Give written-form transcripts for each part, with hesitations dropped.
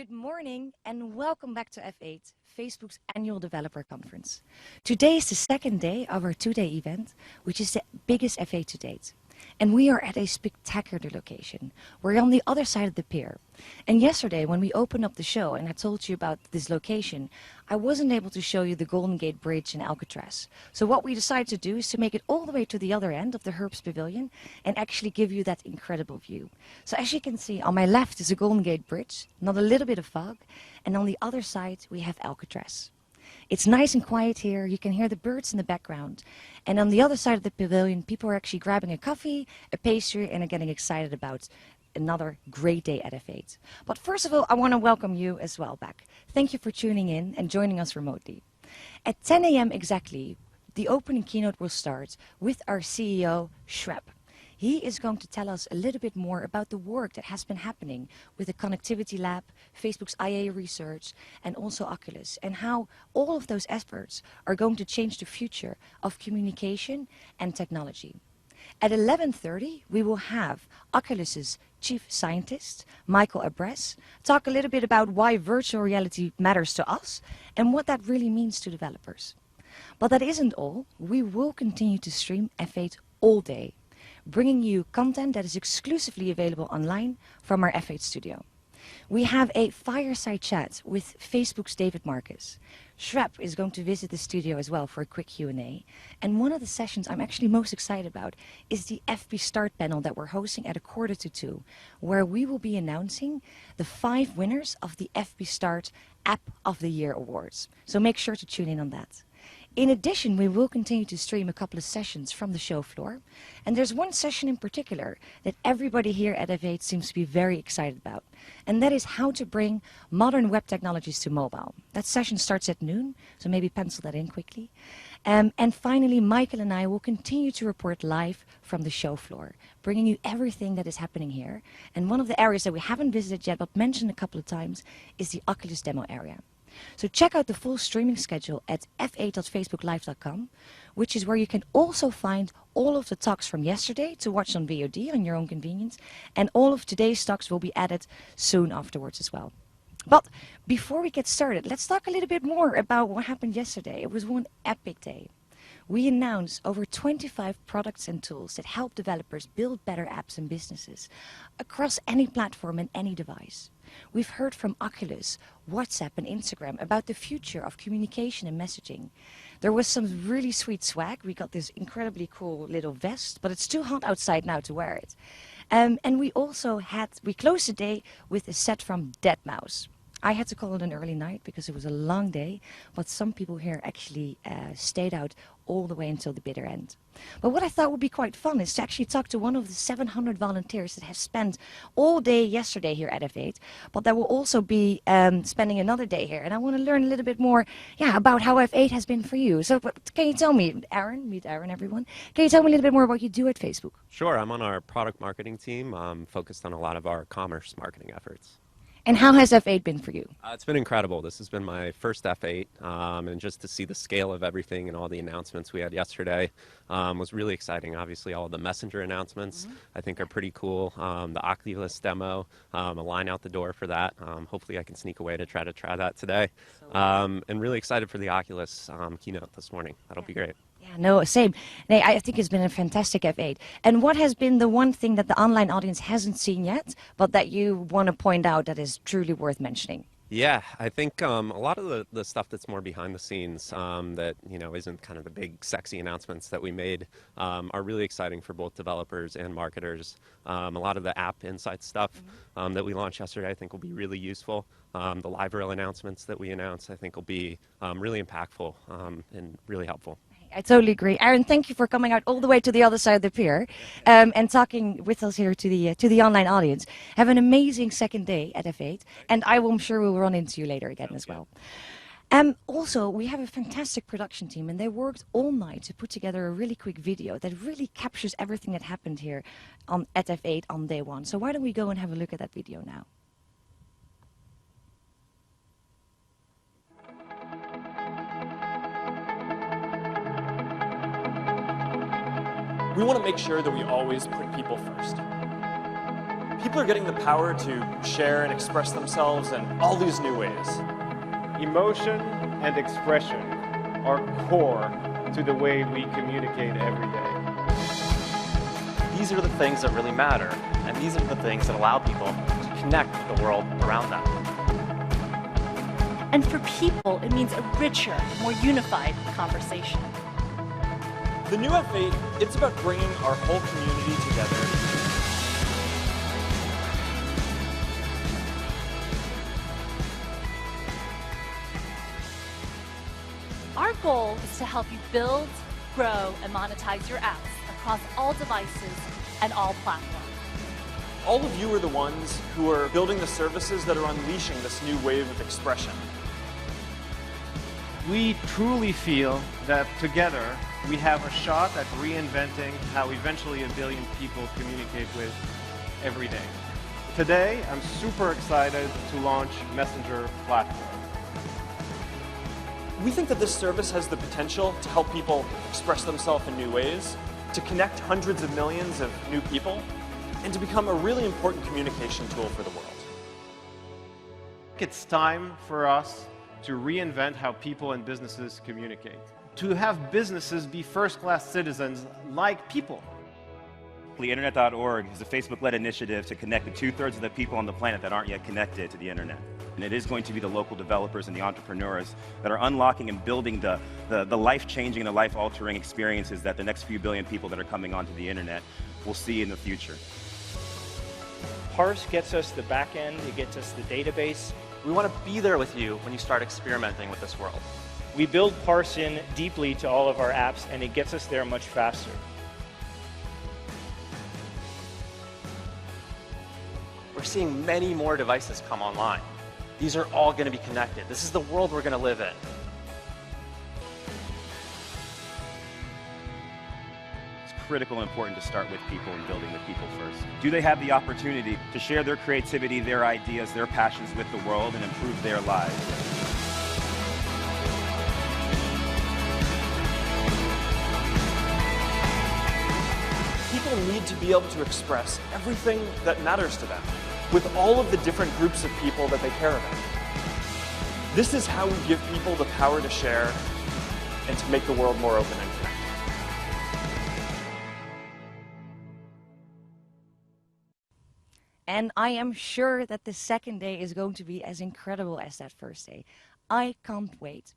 Good morning and welcome back to F8, Facebook's annual developer conference. Today is the second day of our two-day event, which is the biggest F8 to date. And we are at a spectacular location. We're on the other side of the pier. And yesterday, when we opened up the show and I told you about this location, I wasn't able to show you the Golden Gate Bridge in Alcatraz. So what we decided to do is to make it all the way to the other end of the Herbst Pavilion and actually give you that incredible view. So as you can see, on my left is the Golden Gate Bridge, not a little bit of fog, and on the other side we have Alcatraz. It's nice and quiet here. You can hear the birds in the background. And on the other side of the pavilion, people are actually grabbing a coffee, a pastry, and are getting excited about another great day at F8. But first of all, I want to welcome you as well back. Thank you for tuning in and joining us remotely. At 10 a.m. exactly, the opening keynote will start with our CEO, Shrep. He is going to tell us a little bit more about the work that has been happening with the Connectivity Lab, Facebook's IA research, and also Oculus, and how all of those efforts are going to change the future of communication and technology. At 11:30, we will have Oculus's chief scientist, Michael Abrash, talk a little bit about why virtual reality matters to us and what that really means to developers. But that isn't all. We will continue to stream F8 all day, bringing you content that is exclusively available online from our F8 studio. We have a fireside chat with Facebook's David Marcus. Shrep is going to visit the studio as well for a quick Q&A. And one of the sessions I'm actually most excited about is the FB Start panel that we're hosting at 1:45, where we will be announcing the 5 winners of the FB Start App of the Year Awards. So make sure to tune in on that. In addition, we will continue to stream a couple of sessions from the show floor. And there's one session in particular that everybody here at F8 seems to be very excited about. And that is how to bring modern web technologies to mobile. That session starts at noon, so maybe pencil that in quickly. And finally, Michael and I will continue to report live from the show floor, bringing you everything that is happening here. And one of the areas that we haven't visited yet, but mentioned a couple of times, is the Oculus demo area. So check out the full streaming schedule at f8.facebooklive.com, which is where you can also find all of the talks from yesterday to watch on VOD on your own convenience, and all of today's talks will be added soon afterwards as well. But before we get started, let's talk a little bit more about what happened yesterday. It was one epic day. We announced over 25 products and tools that help developers build better apps and businesses across any platform and any device. We've heard from Oculus, WhatsApp and Instagram about the future of communication and messaging. There was some really sweet swag. We got this incredibly cool little vest, but it's too hot outside now to wear it. And we closed the day with a set from deadmau5. I had to call it an early night because it was a long day, but some people here actually stayed out all the way until the bitter end. But what I thought would be quite fun is to actually talk to one of the 700 volunteers that have spent all day yesterday here at F8, but that will also be spending another day here. And I want to learn a little bit more about how F8 has been for you. So can you tell me, Aaron, meet Aaron, everyone. Can you tell me a little bit more about what you do at Facebook? Sure, I'm on our product marketing team. I'm focused on a lot of our commerce marketing efforts. And how has F8 been for you? It's been incredible. This has been my first F8, and just to see the scale of everything and all the announcements we had yesterday was really exciting. Obviously, all of the Messenger announcements I think are pretty cool. The Oculus demo, a line out the door for that. Hopefully I can sneak away to try that today. And really excited for the Oculus keynote this morning. That'll be great. Yeah, no, same. I think it's been a fantastic F8. And what has been the one thing that the online audience hasn't seen yet, but that you want to point out that is truly worth mentioning? Yeah, I think a lot of the stuff that's more behind the scenes that isn't kind of the big sexy announcements that we made are really exciting for both developers and marketers. A lot of the app insight stuff that we launched yesterday I think will be really useful. The live reel announcements that we announced I think will be really impactful and really helpful. I totally agree. Aaron, thank you for coming out all the way to the other side of the pier and talking with us here to the online audience. Have an amazing second day at F8, and I'm sure we'll run into you later again as well. Also, we have a fantastic production team, and they worked all night to put together a really quick video that really captures everything that happened here at F8 on day one. So why don't we go and have a look at that video now? We want to make sure that we always put people first. People are getting the power to share and express themselves in all these new ways. Emotion and expression are core to the way we communicate every day. These are the things that really matter, and these are the things that allow people to connect with the world around them. And for people, it means a richer, more unified conversation. The new F8, it's about bringing our whole community together. Our goal is to help you build, grow, and monetize your apps across all devices and all platforms. All of you are the ones who are building the services that are unleashing this new wave of expression. We truly feel that together we have a shot at reinventing how eventually a billion people communicate with every day. Today, I'm super excited to launch Messenger Platform. We think that this service has the potential to help people express themselves in new ways, to connect hundreds of millions of new people, and to become a really important communication tool for the world. It's time for us to reinvent how people and businesses communicate. To have businesses be first-class citizens like people. Internet.org is a Facebook-led initiative to connect the 2/3 of the people on the planet that aren't yet connected to the internet. And it is going to be the local developers and the entrepreneurs that are unlocking and building the life-changing and the life-altering experiences that the next few billion people that are coming onto the internet will see in the future. Parse gets us the back end, it gets us the database. We want to be there with you when you start experimenting with this world. We build Parse in deeply to all of our apps, and it gets us there much faster. We're seeing many more devices come online. These are all going to be connected. This is the world we're going to live in. It's critical and important to start with people and building with people first. Do they have the opportunity to share their creativity, their ideas, their passions with the world and improve their lives? People need to be able to express everything that matters to them with all of the different groups of people that they care about. This is how we give people the power to share and to make the world more open and connected. And I am sure that the second day is going to be as incredible as that first day. I can't wait.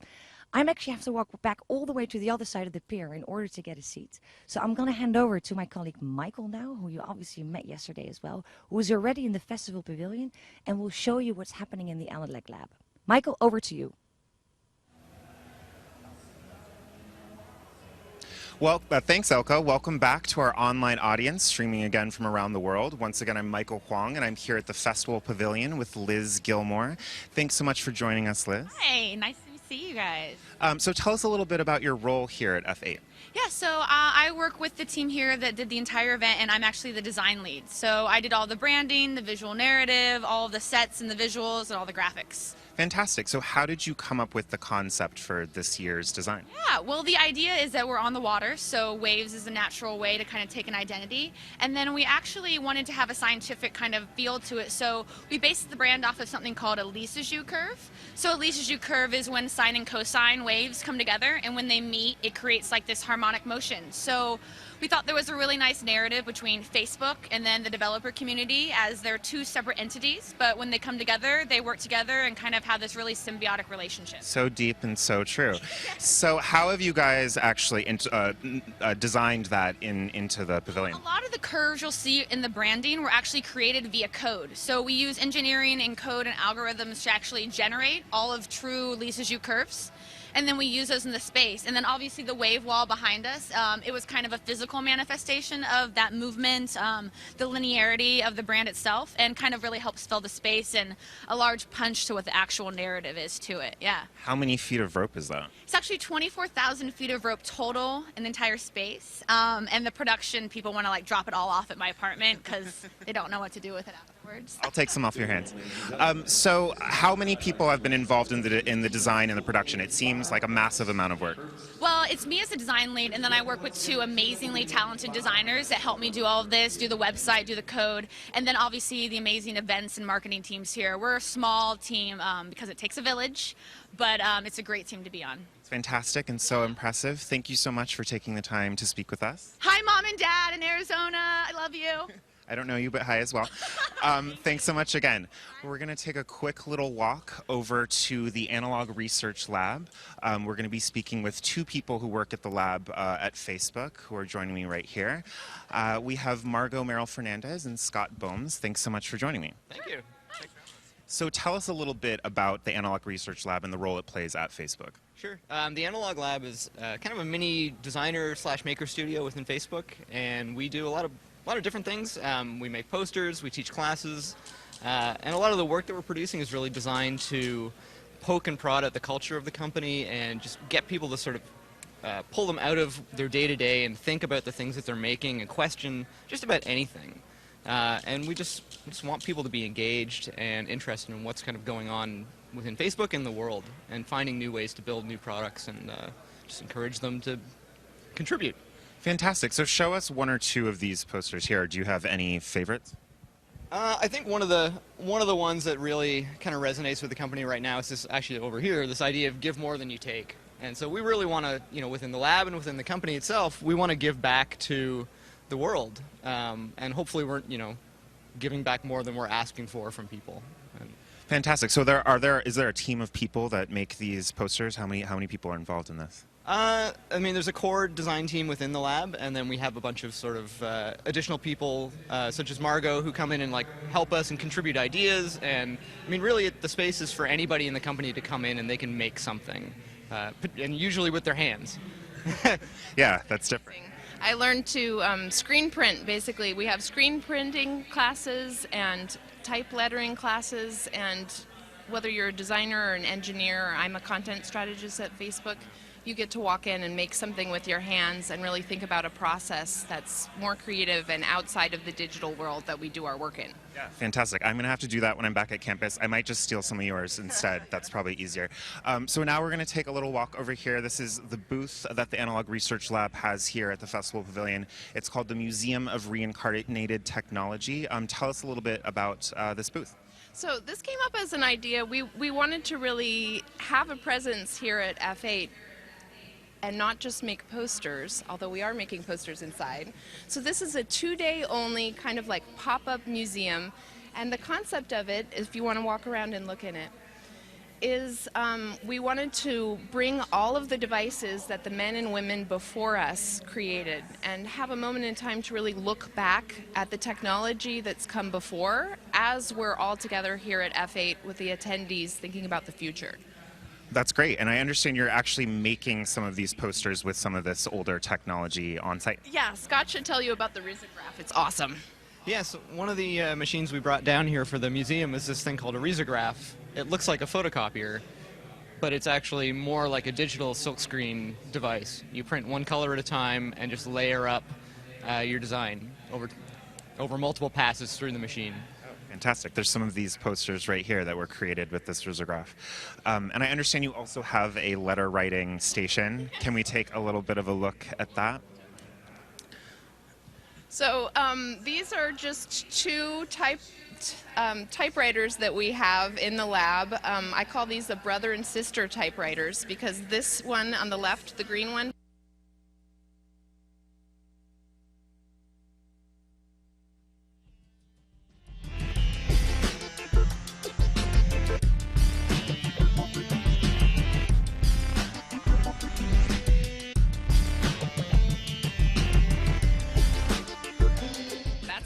I actually have to walk back all the way to the other side of the pier in order to get a seat. So I'm going to hand over to my colleague Michael now, who you obviously met yesterday as well, who is already in the festival pavilion and will show you what's happening in the Analec lab. Michael, over to you. Well, thanks, Elka. Welcome back to our online audience, streaming again from around the world. Once again, I'm Michael Huang, and I'm here at the Festival Pavilion with Liz Gilmore. Thanks so much for joining us, Liz. Hi, nice to see you guys. So tell us a little bit about your role here at F8. Yeah, so I work with the team here that did the entire event, and I'm actually the design lead. So I did all the branding, the visual narrative, all of the sets and the visuals, and all the graphics. Fantastic. So how did you come up with the concept for this year's design? Yeah, well, the idea is that we're on the water, so waves is a natural way to kind of take an identity. And then we actually wanted to have a scientific kind of feel to it, so we based the brand off of something called a Lissajous curve. So a Lissajous curve is when sine and cosine waves come together, and when they meet, it creates like this harmonic motion. So we thought there was a really nice narrative between Facebook and then the developer community, as they're two separate entities, but when they come together, they work together and kind of have this really symbiotic relationship. So deep and so true. So how have you guys actually designed that into the pavilion? A lot of the curves you'll see in the branding were actually created via code. So we use engineering and code and algorithms to actually generate all of true Lissajous curves. And then we use those in the space. And then obviously the wave wall behind us, it was kind of a physical manifestation of that movement, the linearity of the brand itself, and kind of really helps fill the space and a large punch to what the actual narrative is to it, yeah. How many feet of rope is that? It's actually 24,000 feet of rope total in the entire space. And the production people want to like drop it all off at my apartment because they don't know what to do with it afterwards. afterwards. I'll take some off your hands. So how many people have been involved in the design and the production? It seems like a massive amount of work. Well, it's me as a design lead, and then I work with two amazingly talented designers that help me do all of this, do the website, do the code, and then obviously the amazing events and marketing teams here. We're a small team because it takes a village, but it's a great team to be on. It's fantastic and so impressive. Thank you so much for taking the time to speak with us. Hi, Mom and Dad in Arizona. I love you. I don't know you, but hi as well. Thanks so much again. We're going to take a quick little walk over to the Analog Research Lab. We're going to be speaking with two people who work at the lab at Facebook who are joining me right here. We have Margot Merrill Fernandez and Scott Bohms. Thanks so much for joining me. Thank you. So tell us a little bit about the Analog Research Lab and the role it plays at Facebook. Sure. The Analog Lab is kind of a mini designer/maker studio within Facebook, and we do a lot of different things. We make posters, we teach classes, and a lot of the work that we're producing is really designed to poke and prod at the culture of the company and just get people to sort of pull them out of their day-to-day and think about the things that they're making and question just about anything. And we just want people to be engaged and interested in what's kind of going on within Facebook and the world, and finding new ways to build new products, and just encourage them to contribute. Fantastic. So show us one or two of these posters here. Do you have any favorites? I think one of the ones that really kind of resonates with the company right now is this, actually over here, this idea of give more than you take. And so we really want to, within the lab and within the company itself, we want to give back to the world, and hopefully we're, giving back more than we're asking for from people. Fantastic. So is there a team of people that make these posters? How many people are involved in this? I mean, there's a core design team within the lab, and then we have a bunch of sort of additional people, such as Margot, who come in and help us and contribute ideas. And I mean, really, the space is for anybody in the company to come in and they can make something, and usually with their hands. Yeah, that's different. I learned to screen print, basically. We have screen printing classes and type lettering classes, and whether you're a designer or an engineer, or I'm a content strategist at Facebook, you get to walk in and make something with your hands and really think about a process that's more creative and outside of the digital world that we do our work in. Yeah, fantastic. I'm going to have to do that when I'm back at campus. I might just steal some of yours instead. That's probably easier. So now we're going to take a little walk over here. This is the booth that the Analog Research Lab has here at the Festival Pavilion. It's called the Museum of Reincarnated Technology. Tell us a little bit about this booth. So this came up as an idea. We wanted to really have a presence here at F8 and not just make posters, although we are making posters inside. So this is a 2-day only kind of like pop-up museum, and the concept of it, if you want to walk around and look in it, is we wanted to bring all of the devices that the men and women before us created and have a moment in time to really look back at the technology that's come before as we're all together here at F8 with the attendees thinking about the future. That's great, and I understand you're actually making some of these posters with some of this older technology on site. Yeah, Scott should tell you about the risograph. It's awesome. Yeah, so one of the machines we brought down here for the museum is this thing called a risograph. It looks like a photocopier, but it's actually more like a digital silkscreen device. You print one color at a time and just layer up your design over multiple passes through the machine. Fantastic. There's some of these posters right here that were created with this risograph. And I understand you also have a letter writing station. Can we take a little bit of a look at that? So these are just two typewriters that we have in the lab. I call these the brother and sister typewriters because this one on the left, the green one,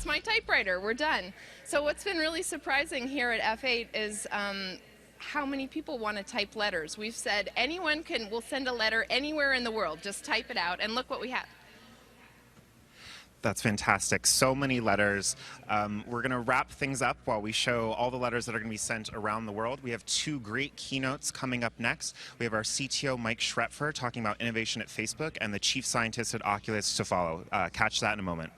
my typewriter. We're done. So what's been really surprising here at F8 is how many people want to type letters. We've said anyone will send a letter anywhere in the world. Just type it out, and look what we have. That's fantastic. So many letters. We're going to wrap things up while we show all the letters that are going to be sent around the world. We have two great keynotes coming up next. We have our CTO, Mike Schrepfer, talking about innovation at Facebook, and the chief scientist at Oculus to follow. Catch that in a moment.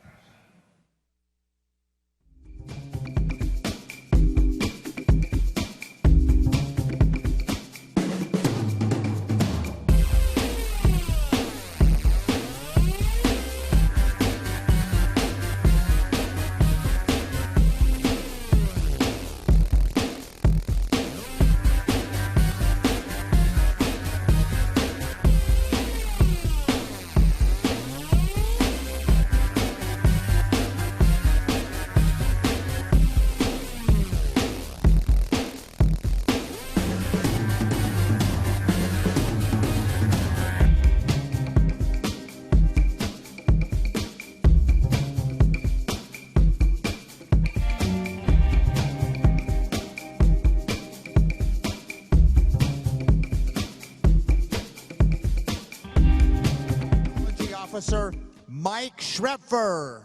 Officer Mike Schrepfer.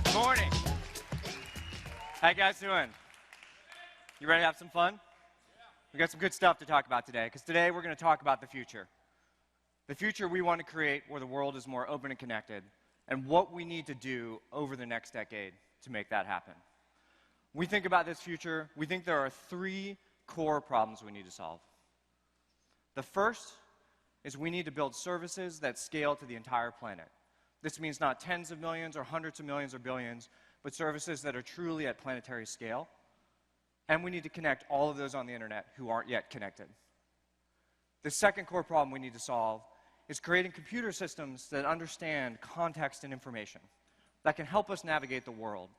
Good morning. How you guys doing? You ready to have some fun? We got some good stuff to talk about today, because today we're going to talk about the future. The future we want to create where the world is more open and connected, and what we need to do over the next decade to make that happen. When we think about this future, we think there are 3 core problems we need to solve. The first is we need to build services that scale to the entire planet. This means not tens of millions or hundreds of millions or billions, but services that are truly at planetary scale. And we need to connect all of those on the internet who aren't yet connected. The second core problem we need to solve is creating computer systems that understand context and information, that can help us navigate the world,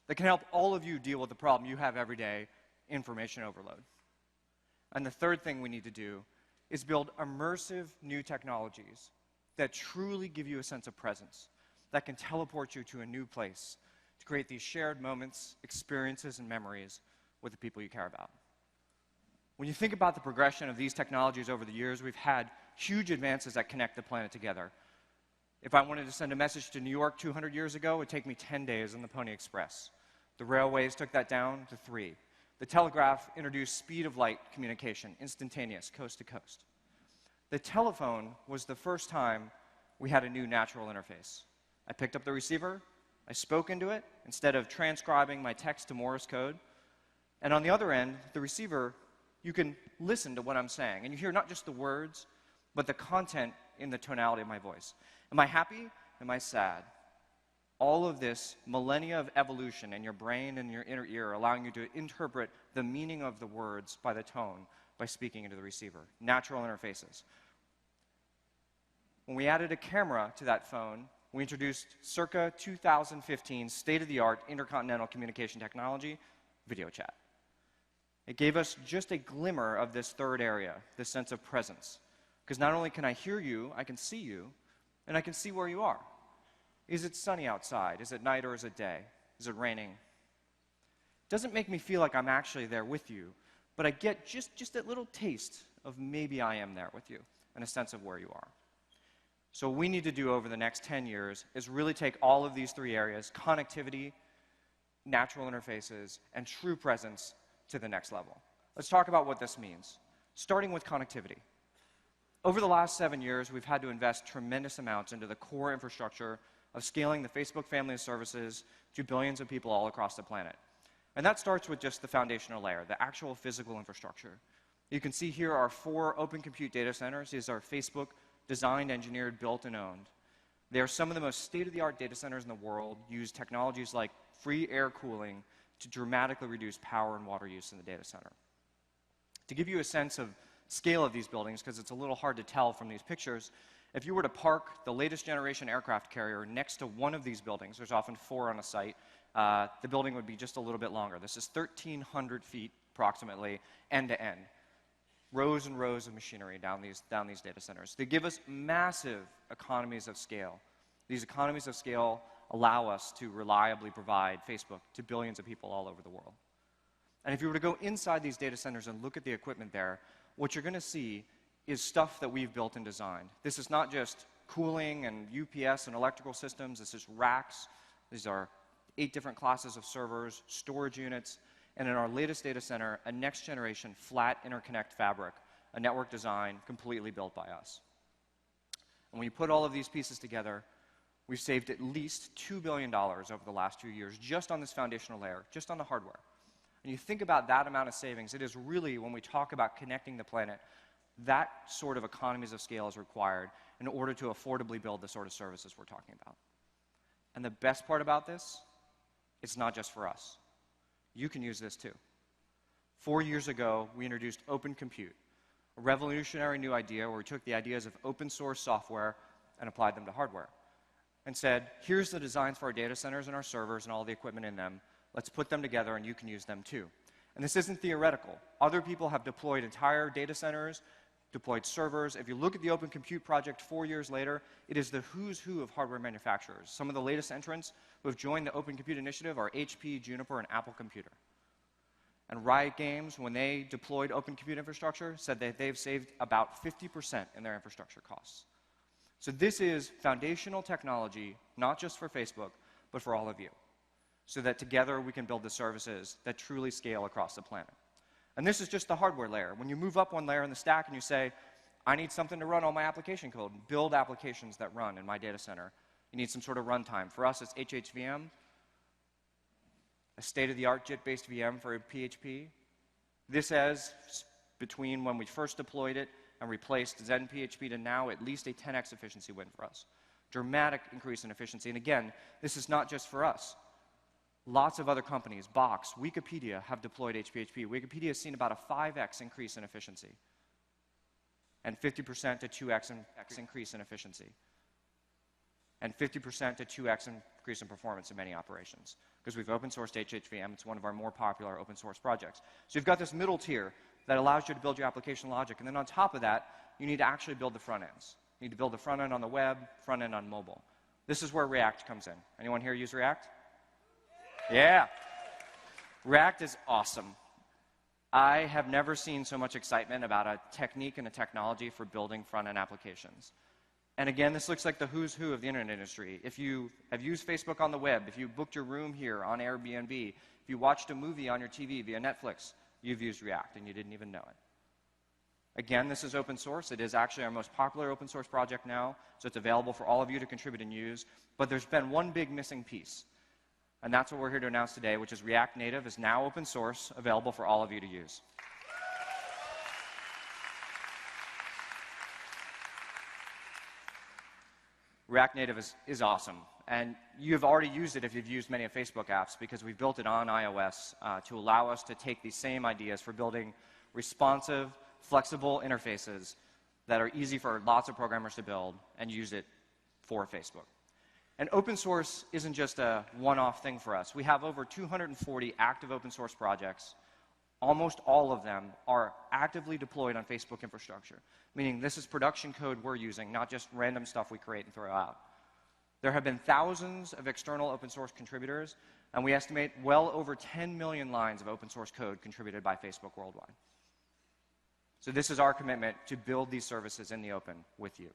that can help all of you deal with the problem you have every day, information overload. And the third thing we need to do is build immersive new technologies that truly give you a sense of presence, that can teleport you to a new place, to create these shared moments, experiences, and memories with the people you care about. When you think about the progression of these technologies over the years, we've had huge advances that connect the planet together. If I wanted to send a message to New York 200 years ago, it would take me 10 days on the Pony Express. The railways took that down to 3. The telegraph introduced speed of light communication, instantaneous, coast to coast. The telephone was the first time we had a new natural interface. I picked up the receiver, I spoke into it, instead of transcribing my text to Morse code. And on the other end, the receiver, you can listen to what I'm saying, and you hear not just the words, but the content in the tonality of my voice. Am I happy? Am I sad? All of this millennia of evolution in your brain and your inner ear, allowing you to interpret the meaning of the words by the tone, by speaking into the receiver. Natural interfaces. When we added a camera to that phone, we introduced circa 2015 state-of-the-art intercontinental communication technology, video chat. It gave us just a glimmer of this third area, this sense of presence. Because not only can I hear you, I can see you, and I can see where you are. Is it sunny outside? Is it night or is it day? Is it raining? It doesn't make me feel like I'm actually there with you, but I get just that little taste of maybe I am there with you, and a sense of where you are. So what we need to do over the next 10 years is really take all of these 3 areas, connectivity, natural interfaces, and true presence, to the next level. Let's talk about what this means, starting with connectivity. Over the last 7 years, we've had to invest tremendous amounts into the core infrastructure of scaling the Facebook family of services to billions of people all across the planet. And that starts with just the foundational layer, the actual physical infrastructure. You can see here our 4 open compute data centers. These are Facebook designed, engineered, built, and owned. They are some of the most state-of-the-art data centers in the world, use technologies like free air cooling to dramatically reduce power and water use in the data center. To give you a sense of scale of these buildings, because it's a little hard to tell from these pictures, if you were to park the latest generation aircraft carrier next to one of these buildings, there's often 4 on a site, the building would be just a little bit longer. This is 1,300 feet approximately, end to end. Rows and rows of machinery down these data centers. They give us massive economies of scale. These economies of scale allow us to reliably provide Facebook to billions of people all over the world. And if you were to go inside these data centers and look at the equipment there, what you're going to see is stuff that we've built and designed. This is not just cooling and UPS and electrical systems. This is racks. These are 8 different classes of servers, storage units, and in our latest data center, a next-generation flat interconnect fabric, a network design completely built by us. And when you put all of these pieces together, we've saved at least $2 billion over the last few years just on this foundational layer, just on the hardware. And you think about that amount of savings, it is really, when we talk about connecting the planet, that sort of economies of scale is required in order to affordably build the sort of services we're talking about. And the best part about this, it's not just for us. You can use this too. 4 years ago, we introduced Open Compute, a revolutionary new idea where we took the ideas of open source software and applied them to hardware. And said, here's the designs for our data centers and our servers and all the equipment in them. Let's put them together and you can use them too. And this isn't theoretical. Other people have deployed entire data centers, deployed servers. If you look at the Open Compute project 4 years later, it is the who's who of hardware manufacturers. Some of the latest entrants who have joined the Open Compute initiative are HP, Juniper, and Apple Computer. And Riot Games, when they deployed open compute infrastructure, said that they've saved about 50% in their infrastructure costs. So this is foundational technology, not just for Facebook, but for all of you, so that together we can build the services that truly scale across the planet. And this is just the hardware layer. When you move up one layer in the stack and you say, I need something to run all my application code, build applications that run in my data center, you need some sort of runtime. For us, it's HHVM, a state-of-the-art JIT-based VM for PHP. This has, between when we first deployed it and replaced Zen PHP to now, at least a 10x efficiency win for us. Dramatic increase in efficiency. And again, this is not just for us. Lots of other companies, Box, Wikipedia, have deployed HPHP. Wikipedia has seen about a 5x increase in efficiency and 50% to 2x increase in efficiency and 50% to 2x increase in performance in many operations, because we've open sourced HHVM. It's one of our more popular open source projects. So you've got this middle tier that allows you to build your application logic, and then on top of that, you need to actually build the front ends. You need to build the front end on the web, front end on mobile. This is where React comes in. Anyone here use React? Yeah. React is awesome. I have never seen so much excitement about a technique and a technology for building front-end applications. And again, this looks like the who's who of the internet industry. If you have used Facebook on the web, if you booked your room here on Airbnb, if you watched a movie on your TV via Netflix, you've used React and you didn't even know it. Again, this is open source. It is actually our most popular open source project now, so it's available for all of you to contribute and use. But there's been one big missing piece, and that's what we're here to announce today, which is React Native is now open source, available for all of you to use. React Native is awesome, and you've already used it if you've used many of Facebook apps, because we built it on iOS to allow us to take these same ideas for building responsive, flexible interfaces that are easy for lots of programmers to build and use it for Facebook. And open source isn't just a one-off thing for us. We have over 240 active open source projects. Almost all of them are actively deployed on Facebook infrastructure, meaning this is production code we're using, not just random stuff we create and throw out. There have been thousands of external open source contributors, and we estimate well over 10 million lines of open source code contributed by Facebook worldwide. So this is our commitment to build these services in the open with you.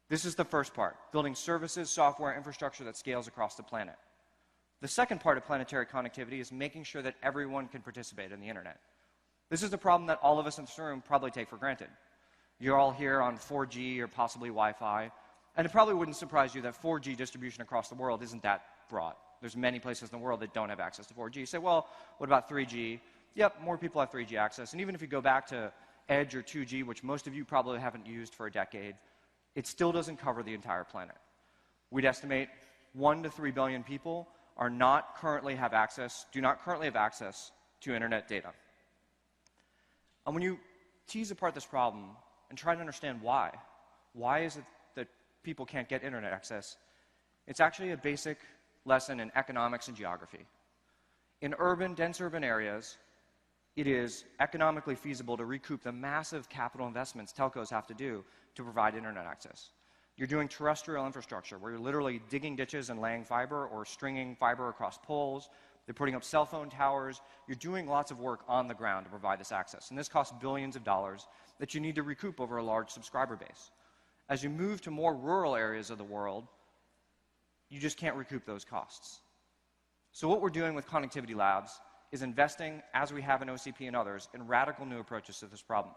This is the first part, building services, software, infrastructure that scales across the planet. The second part of planetary connectivity is making sure that everyone can participate in the internet. This is a problem that all of us in this room probably take for granted. You're all here on 4G or possibly Wi-Fi, and it probably wouldn't surprise you that 4G distribution across the world isn't that broad. There's many places in the world that don't have access to 4G. You say, well, what about 3G? Yep, more people have 3G access, and even if you go back to Edge or 2G, which most of you probably haven't used for a decade, it still doesn't cover the entire planet. We'd estimate 1 to 3 billion people do not currently have access to internet data. And when you tease apart this problem and try to understand why is it that people can't get internet access, it's actually a basic lesson in economics and geography. In dense urban areas, it is economically feasible to recoup the massive capital investments telcos have to do to provide internet access. You're doing terrestrial infrastructure, where you're literally digging ditches and laying fiber or stringing fiber across poles. They're putting up cell phone towers. You're doing lots of work on the ground to provide this access. And this costs billions of dollars that you need to recoup over a large subscriber base. As you move to more rural areas of the world, you just can't recoup those costs. So what we're doing with Connectivity Labs is investing, as we have in OCP and others, in radical new approaches to this problem.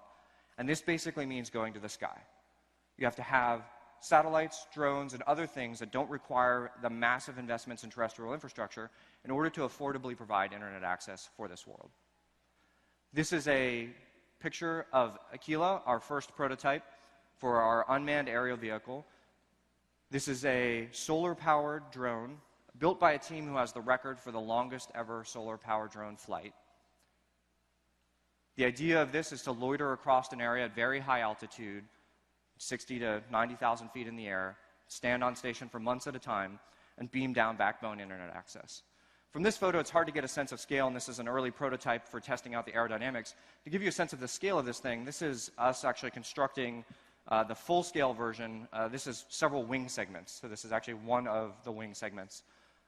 And this basically means going to the sky. You have to have satellites, drones, and other things that don't require the massive investments in terrestrial infrastructure in order to affordably provide internet access for this world. This is a picture of Aquila, our first prototype for our unmanned aerial vehicle. This is a solar-powered drone built by a team who has the record for the longest ever solar-powered drone flight. The idea of this is to loiter across an area at very high altitude, 60 to 90,000 feet in the air, stand on station for months at a time, and beam down backbone internet access. From this photo, it's hard to get a sense of scale, and this is an early prototype for testing out the aerodynamics. To give you a sense of the scale of this thing, this is us actually constructing the full-scale version. This is several wing segments, so this is actually one of the wing segments.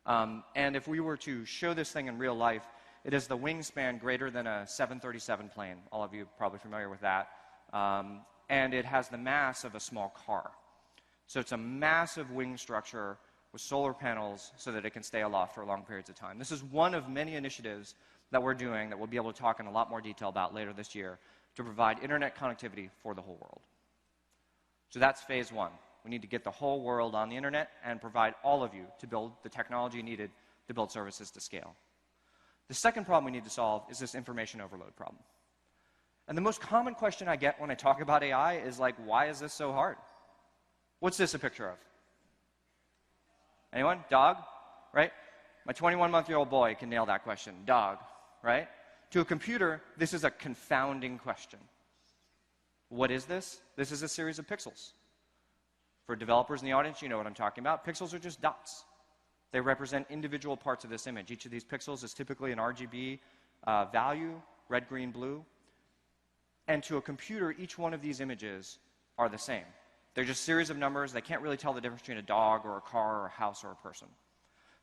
And if we were to show this thing in real life, It is the wingspan greater than a 737 plane. All of you are probably familiar with that. And it has the mass of a small car. So it's a massive wing structure with solar panels so that it can stay aloft for long periods of time. This is one of many initiatives that we're doing that we'll be able to talk in a lot more detail about later this year to provide internet connectivity for the whole world. So that's phase one. We need to get the whole world on the internet and provide all of you to build the technology needed to build services to scale. The second problem we need to solve is this information overload problem. And the most common question I get when I talk about AI is like, why is this so hard? What's this a picture of? Anyone? Dog? Right? My 21-month-old boy can nail that question. Dog. Right? To a computer, this is a confounding question. What is this? This is a series of pixels. For developers in the audience, you know what I'm talking about. Pixels are just dots. They represent individual parts of this image. Each of these pixels is typically an RGB value, red, green, blue. And to a computer, each one of these images are the same. They're just a series of numbers. They can't really tell the difference between a dog or a car or a house or a person.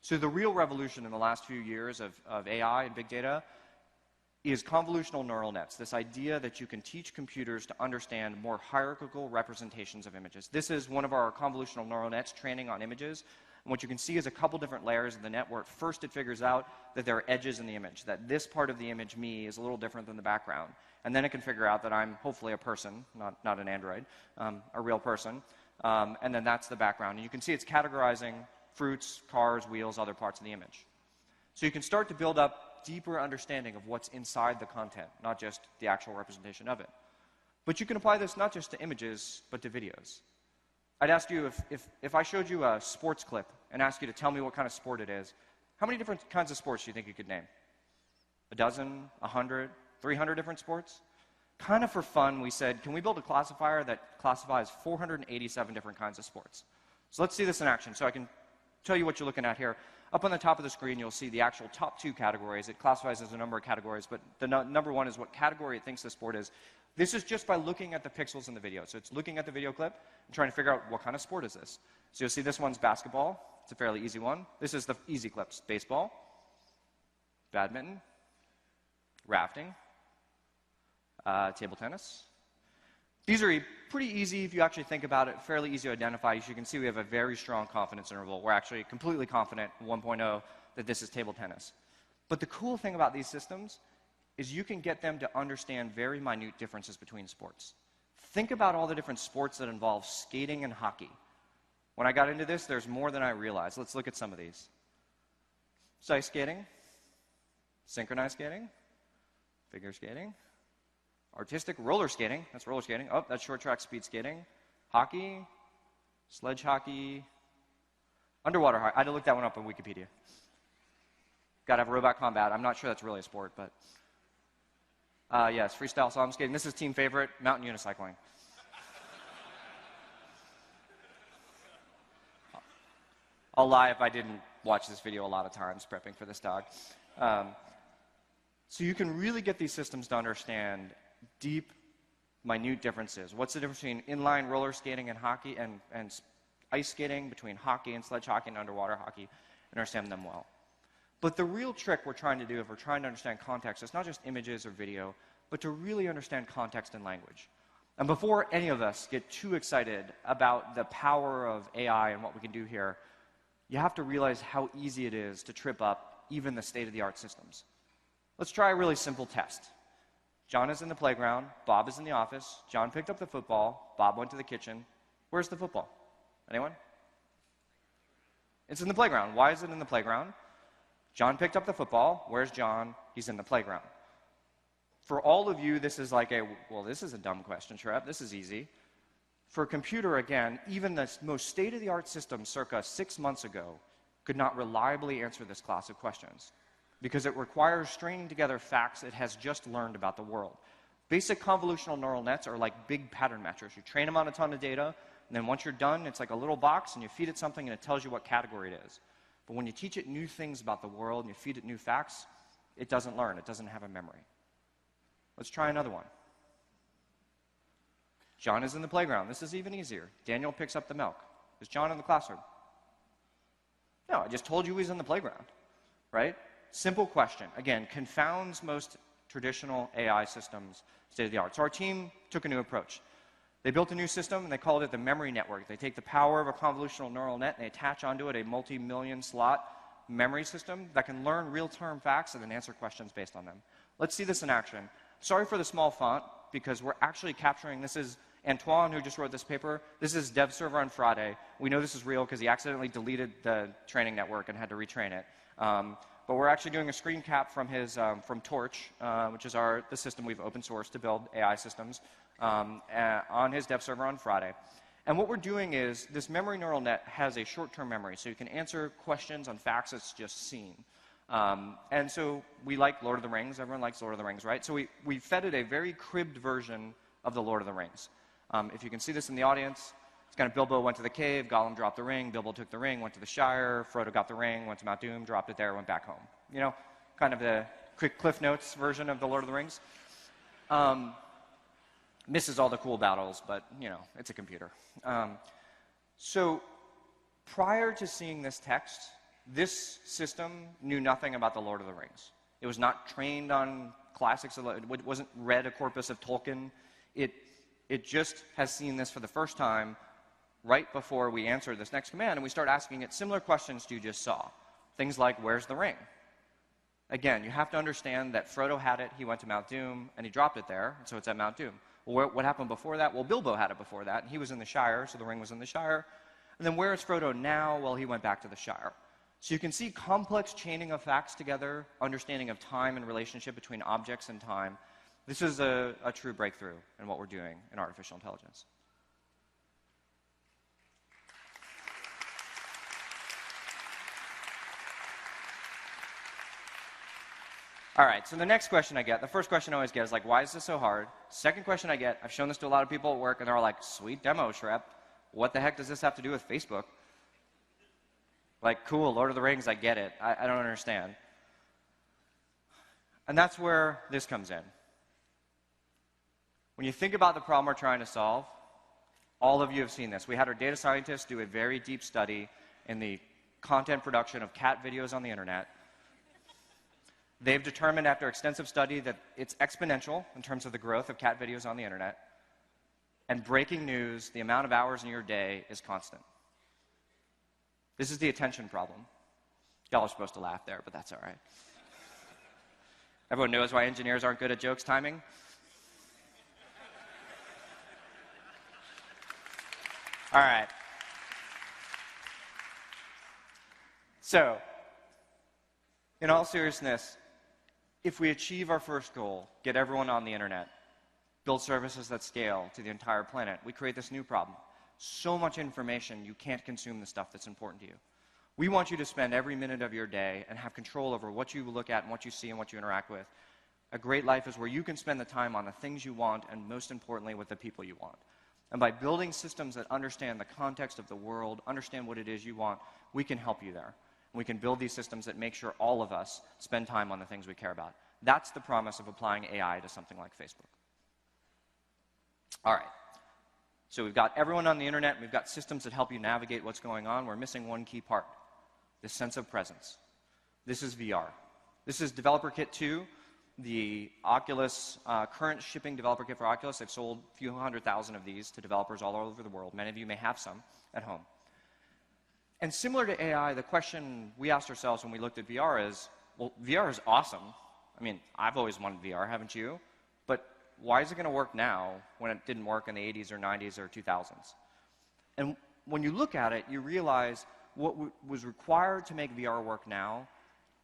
So the real revolution in the last few years of AI and big data is convolutional neural nets, this idea that you can teach computers to understand more hierarchical representations of images. This is one of our convolutional neural nets training on images. And what you can see is a couple different layers of the net where first it figures out that there are edges in the image, that this part of the image, me, is a little different than the background. And then it can figure out that I'm hopefully a person, not an android, a real person. And then that's the background. And you can see it's categorizing fruits, cars, wheels, other parts of the image. So you can start to build up deeper understanding of what's inside the content, not just the actual representation of it. But you can apply this not just to images, but to videos. I'd ask you, if I showed you a sports clip and asked you to tell me what kind of sport it is, how many different kinds of sports do you think you could name? A dozen, 100, 300 different sports? Kind of for fun, we said, can we build a classifier that classifies 487 different kinds of sports? So let's see this in action. So I can tell you what you're looking at here. Up on the top of the screen, you'll see the actual top two categories. It classifies as a number of categories, but the number one is what category it thinks the sport is. This is just by looking at the pixels in the video. So it's looking at the video clip and trying to figure out what kind of sport is this. So you'll see this one's basketball. It's a fairly easy one. This is the easy clips. Baseball, badminton, rafting, table tennis. These are pretty easy if you actually think about it, fairly easy to identify. As you can see, we have a very strong confidence interval. We're actually completely confident, 1.0, that this is table tennis. But the cool thing about these systems is you can get them to understand very minute differences between sports. Think about all the different sports that involve skating and hockey. When I got into this, there's more than I realized. Let's look at some of these. Ice skating, synchronized skating, figure skating, artistic roller skating, that's roller skating. Oh, that's short track speed skating. Hockey, sledge hockey, underwater hockey. I had to look that one up on Wikipedia. Got to have robot combat. I'm not sure that's really a sport, but yes, freestyle slalom skating. This is team favorite, mountain unicycling. I'll lie if I didn't watch this video a lot of times prepping for this talk. So you can really get these systems to understand deep, minute differences. What's the difference between inline roller skating and hockey and ice skating, between hockey and sledge hockey and underwater hockey, and understand them well. But the real trick we're trying to do if we're trying to understand context, it's not just images or video, but to really understand context and language. And before any of us get too excited about the power of AI and what we can do here, you have to realize how easy it is to trip up even the state-of-the-art systems. Let's try a really simple test. John is in the playground, Bob is in the office, John picked up the football, Bob went to the kitchen. Where's the football? Anyone? It's in the playground. Why is it in the playground? John picked up the football. Where's John? He's in the playground. For all of you, this is like well, this is a dumb question, Trev. This is easy. For a computer, again, even the most state-of-the-art system circa 6 months ago could not reliably answer this class of questions, because it requires stringing together facts it has just learned about the world. Basic convolutional neural nets are like big pattern matchers. You train them on a ton of data, and then once you're done, it's like a little box, and you feed it something, and it tells you what category it is. But when you teach it new things about the world, and you feed it new facts, it doesn't learn. It doesn't have a memory. Let's try another one. John is in the playground. This is even easier. Daniel picks up the milk. Is John in the classroom? No, I just told you he's in the playground, right? Simple question. Again, confounds most traditional AI systems state of the art. So our team took a new approach. They built a new system, and they called it the memory network. They take the power of a convolutional neural net, and they attach onto it a multi-million slot memory system that can learn real-time facts and then answer questions based on them. Let's see this in action. Sorry for the small font, because we're actually capturing, this is Antoine, who just wrote this paper. This is dev server on Friday. We know this is real because he accidentally deleted the training network and had to retrain it. But we're actually doing a screen cap from his from Torch, which is the system we've open sourced to build AI systems, on his dev server on Friday. And what we're doing is this memory neural net has a short-term memory, so you can answer questions on facts it's just seen. And so we like Lord of the Rings. Everyone likes Lord of the Rings, right? So we fed it a very cribbed version of the Lord of the Rings. If you can see this in the audience, it's kind of Bilbo went to the cave, Gollum dropped the ring, Bilbo took the ring, went to the Shire, Frodo got the ring, went to Mount Doom, dropped it there, went back home. You know, kind of the quick Cliff Notes version of the Lord of the Rings. Misses all the cool battles, but, you know, it's a computer. So prior to seeing this text, this system knew nothing about the Lord of the Rings. It was not trained on classics. It wasn't read a corpus of Tolkien. It just has seen this for the first time right before we answer this next command, and we start asking it similar questions you just saw. Things like, where's the ring? Again, you have to understand that Frodo had it, he went to Mount Doom, and he dropped it there, and so it's at Mount Doom. Well, what happened before that? Well, Bilbo had it before that, and he was in the Shire, so the ring was in the Shire. And then where is Frodo now? Well, he went back to the Shire. So you can see complex chaining of facts together, understanding of time and relationship between objects and time. This is a true breakthrough in what we're doing in artificial intelligence. All right, so the next question I get, the first question I always get is like, why is this so hard? Second question I get, I've shown this to a lot of people at work, and they're all like, sweet demo, Shrep. What the heck does this have to do with Facebook? Like, cool, Lord of the Rings, I get it. I don't understand. And that's where this comes in. When you think about the problem we're trying to solve, all of you have seen this. We had our data scientists do a very deep study in the content production of cat videos on the internet. They've determined after extensive study that it's exponential in terms of the growth of cat videos on the internet. And breaking news, the amount of hours in your day is constant. This is the attention problem. Y'all are supposed to laugh there, but that's all right. Everyone knows why engineers aren't good at jokes timing? All right. So, in all seriousness, if we achieve our first goal, get everyone on the internet, build services that scale to the entire planet, we create this new problem. So much information, you can't consume the stuff that's important to you. We want you to spend every minute of your day and have control over what you look at and what you see and what you interact with. A great life is where you can spend the time on the things you want and, most importantly, with the people you want. And by building systems that understand the context of the world, understand what it is you want, we can help you there. We can build these systems that make sure all of us spend time on the things we care about. That's the promise of applying AI to something like Facebook. All right. So we've got everyone on the internet. We've got systems that help you navigate what's going on. We're missing one key part, the sense of presence. This is VR. This is Developer Kit 2, the Oculus, current shipping Developer Kit for Oculus. They've sold a few 100,000 of these to developers all over the world. Many of you may have some at home. And similar to AI, the question we asked ourselves when we looked at VR is, well, VR is awesome. I mean, I've always wanted VR, haven't you? But why is it going to work now when it didn't work in the 80s or 90s or 2000s? And when you look at it, you realize what was required to make VR work now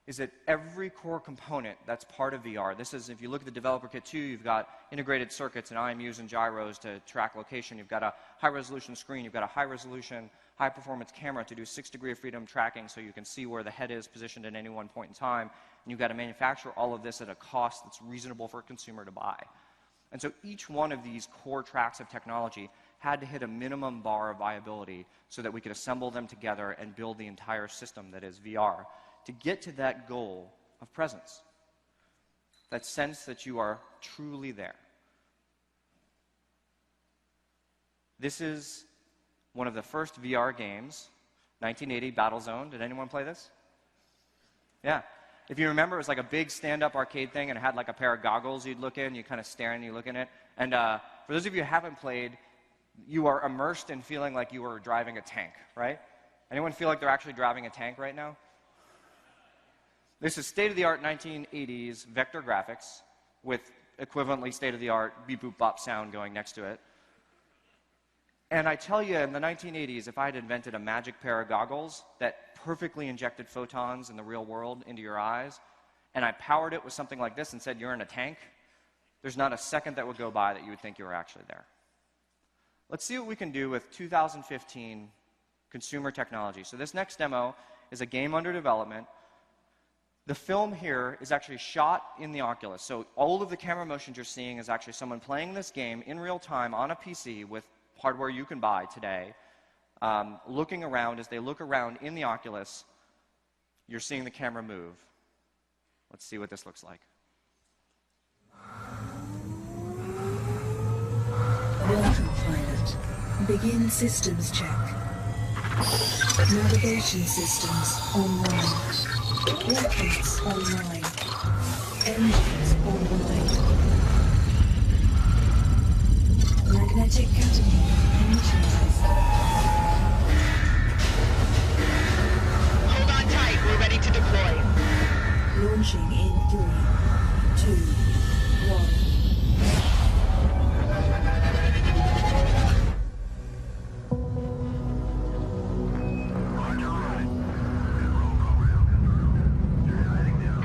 is that every core component that's part of VR, this is, if you look at the Developer Kit 2, you've got integrated circuits and IMUs and gyros to track location. You've got a high-resolution screen. You've got a high-resolution, high-performance camera to do 6-degree of freedom tracking so you can see where the head is positioned at any one point in time. And you've got to manufacture all of this at a cost that's reasonable for a consumer to buy. And so each one of these core tracks of technology had to hit a minimum bar of viability so that we could assemble them together and build the entire system that is VR to get to that goal of presence, that sense that you are truly there. This is one of the first VR games, 1980 Battlezone. Did anyone play this? Yeah. If you remember, it was like a big stand-up arcade thing, and it had like a pair of goggles you'd look in, you kind of stare and you look in it. And for those of you who haven't played, you are immersed in feeling like you are driving a tank, right? Anyone feel like they're actually driving a tank right now? This is state-of-the-art 1980s vector graphics with equivalently state-of-the-art beep-boop-bop sound going next to it. And I tell you, in the 1980s, if I had invented a magic pair of goggles that perfectly injected photons in the real world into your eyes, and I powered it with something like this and said, you're in a tank, there's not a second that would go by that you would think you were actually there. Let's see what we can do with 2015 consumer technology. So this next demo is a game under development. The film here is actually shot in the Oculus. So all of the camera motions you're seeing is actually someone playing this game in real time on a PC with hardware you can buy today, looking around. As they look around in the Oculus, you're seeing the camera move. Let's see what this looks like. Welcome, pilot. Begin systems check. Navigation systems online. Rockets online. Engines online. Magnetic catapult initialized. Hold on tight, we're ready to deploy. Launching in 3, 2, 1.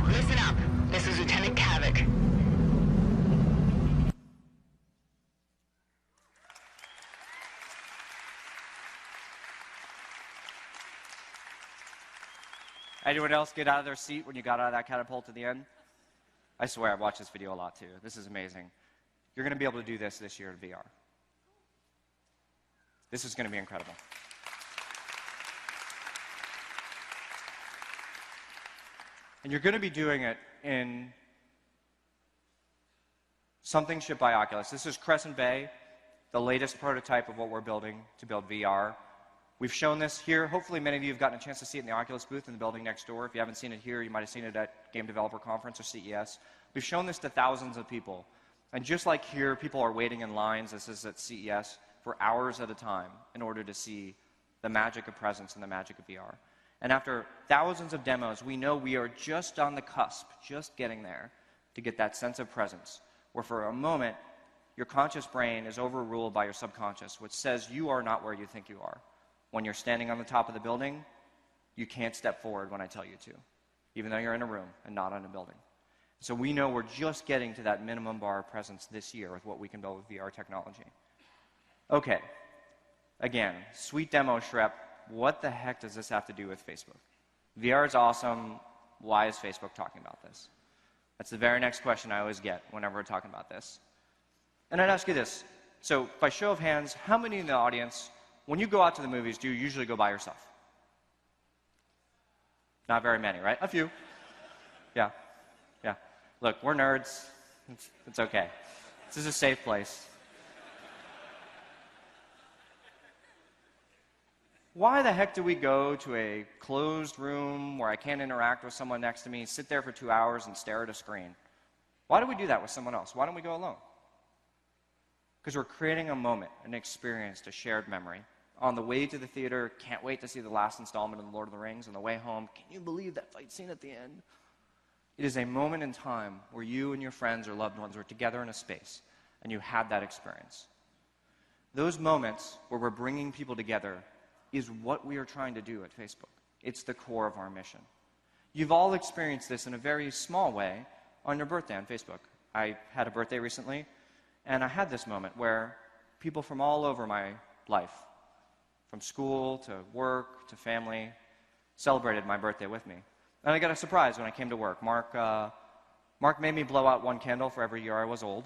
Listen up, this is Lieutenant Kavik. Anyone else get out of their seat when you got out of that catapult at the end? I swear, I've watched this video a lot too. This is amazing. You're going to be able to do this year in VR. This is going to be incredible. And you're going to be doing it in something shipped by Oculus. This is Crescent Bay, the latest prototype of what we're building to build VR. We've shown this here. Hopefully many of you have gotten a chance to see it in the Oculus booth in the building next door. If you haven't seen it here, you might have seen it at Game Developer Conference or CES. We've shown this to thousands of people. And just like here, people are waiting in lines, this is at CES, for hours at a time in order to see the magic of presence and the magic of VR. And after thousands of demos, we know we are just on the cusp, just getting there, to get that sense of presence, where for a moment, your conscious brain is overruled by your subconscious, which says you are not where you think you are. When you're standing on the top of the building, you can't step forward when I tell you to, even though you're in a room and not in a building. So we know we're just getting to that minimum bar of presence this year with what we can build with VR technology. Okay, again, sweet demo, Shrep. What the heck does this have to do with Facebook? VR is awesome. Why is Facebook talking about this? That's the very next question I always get whenever we're talking about this. And I'd ask you this. So by show of hands, how many in the audience, when you go out to the movies, do you usually go by yourself? Not very many, right? A few. Yeah. Yeah. Look, we're nerds. It's okay. This is a safe place. Why the heck do we go to a closed room where I can't interact with someone next to me, sit there for 2 hours and stare at a screen? Why do we do that with someone else? Why don't we go alone? Because we're creating a moment, an experience, a shared memory. On the way to the theater, can't wait to see the last installment of The Lord of the Rings. On the way home, can you believe that fight scene at the end? It is a moment in time where you and your friends or loved ones are together in a space, and you had that experience. Those moments where we're bringing people together is what we are trying to do at Facebook. It's the core of our mission. You've all experienced this in a very small way on your birthday on Facebook. I had a birthday recently, and I had this moment where people from all over my life, from school to work to family, celebrated my birthday with me. And I got a surprise when I came to work. Mark made me blow out one candle for every year I was old,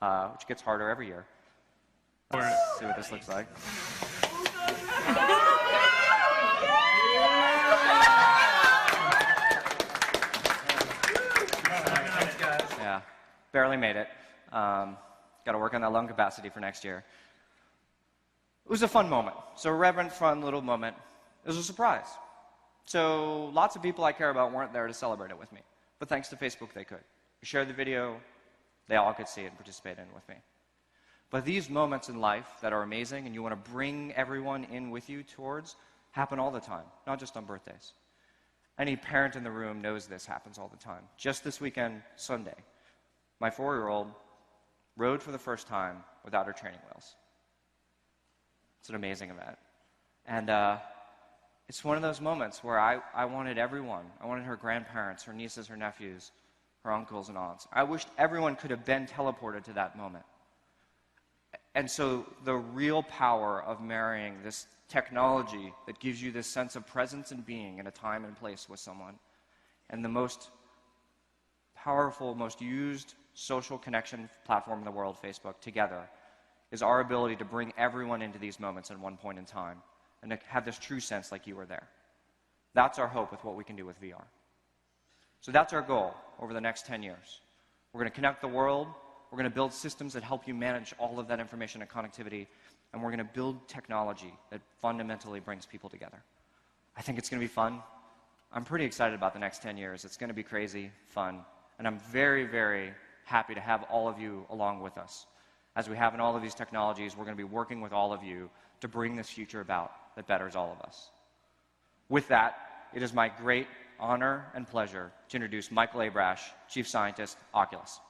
which gets harder every year. Let's see what this looks like. Yeah, barely made it. Got to work on that lung capacity for next year. It was a fun moment. So a reverent, fun little moment. It was a surprise. So lots of people I care about weren't there to celebrate it with me. But thanks to Facebook, they could. We shared the video. They all could see it and participate in it with me. But these moments in life that are amazing and you want to bring everyone in with you towards happen all the time, not just on birthdays. Any parent in the room knows this happens all the time. Just this weekend, Sunday, my 4-year-old rode for the first time without her training wheels. It's an amazing event. And it's one of those moments where I wanted everyone. I wanted her grandparents, her nieces, her nephews, her uncles and aunts. I wished everyone could have been teleported to that moment. And so the real power of marrying this technology that gives you this sense of presence and being in a time and place with someone, and the most powerful, most used social connection platform in the world, Facebook, together, is our ability to bring everyone into these moments at one point in time and to have this true sense like you were there. That's our hope with what we can do with VR. So that's our goal over the next 10 years. We're going to connect the world. We're going to build systems that help you manage all of that information and connectivity. And we're going to build technology that fundamentally brings people together. I think it's going to be fun. I'm pretty excited about the next 10 years. It's going to be crazy, fun. And I'm very, very happy to have all of you along with us. As we have in all of these technologies, we're going to be working with all of you to bring this future about that betters all of us. With that, it is my great honor and pleasure to introduce Michael Abrash, Chief Scientist, Oculus.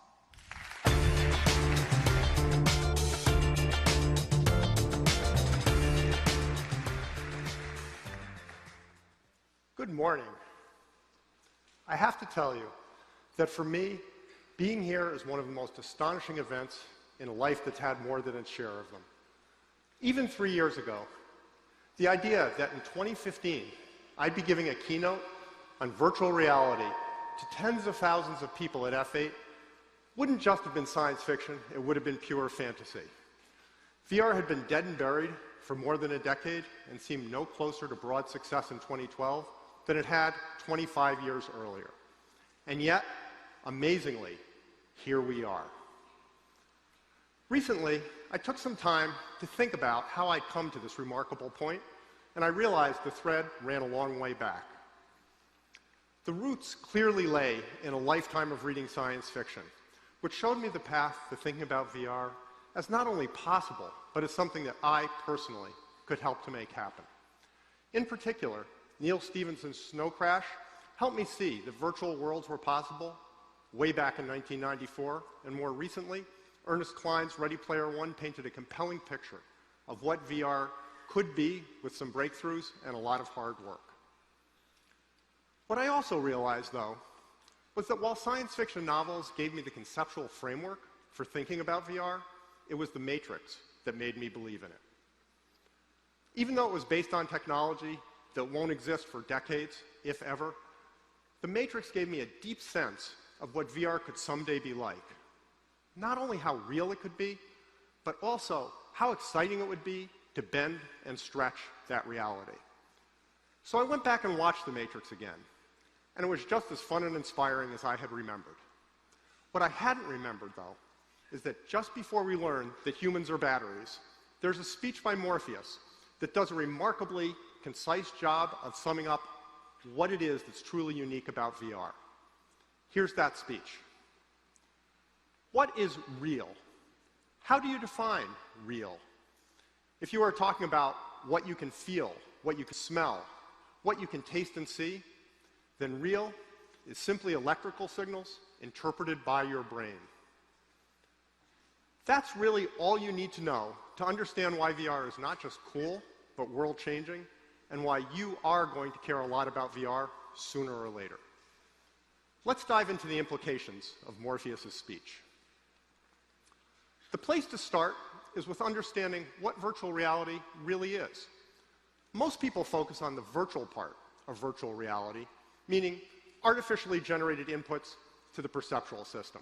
Good morning. I have to tell you that for me, being here is one of the most astonishing events in a life that's had more than its share of them. Even 3 years ago, the idea that in 2015, I'd be giving a keynote on virtual reality to tens of thousands of people at F8 wouldn't just have been science fiction, it would have been pure fantasy. VR had been dead and buried for more than a decade and seemed no closer to broad success in 2012 than it had 25 years earlier. And yet, amazingly, here we are. Recently, I took some time to think about how I'd come to this remarkable point, and I realized the thread ran a long way back. The roots clearly lay in a lifetime of reading science fiction, which showed me the path to thinking about VR as not only possible, but as something that I personally could help to make happen. In particular, Neil Stephenson's Snow Crash helped me see that virtual worlds were possible way back in 1994, and more recently, Ernest Cline's Ready Player One painted a compelling picture of what VR could be with some breakthroughs and a lot of hard work. What I also realized, though, was that while science fiction novels gave me the conceptual framework for thinking about VR, it was The Matrix that made me believe in it. Even though it was based on technology that won't exist for decades, if ever, The Matrix gave me a deep sense of what VR could someday be like. Not only how real it could be, but also how exciting it would be to bend and stretch that reality. So I went back and watched The Matrix again, and it was just as fun and inspiring as I had remembered. What I hadn't remembered, though, is that just before we learn that humans are batteries, there's a speech by Morpheus that does a remarkably concise job of summing up what it is that's truly unique about VR. Here's that speech. What is real? How do you define real? If you are talking about what you can feel, what you can smell, what you can taste and see, then real is simply electrical signals interpreted by your brain. That's really all you need to know to understand why VR is not just cool, but world-changing, and why you are going to care a lot about VR sooner or later. Let's dive into the implications of Morpheus' speech. The place to start is with understanding what virtual reality really is. Most people focus on the virtual part of virtual reality, meaning artificially generated inputs to the perceptual system.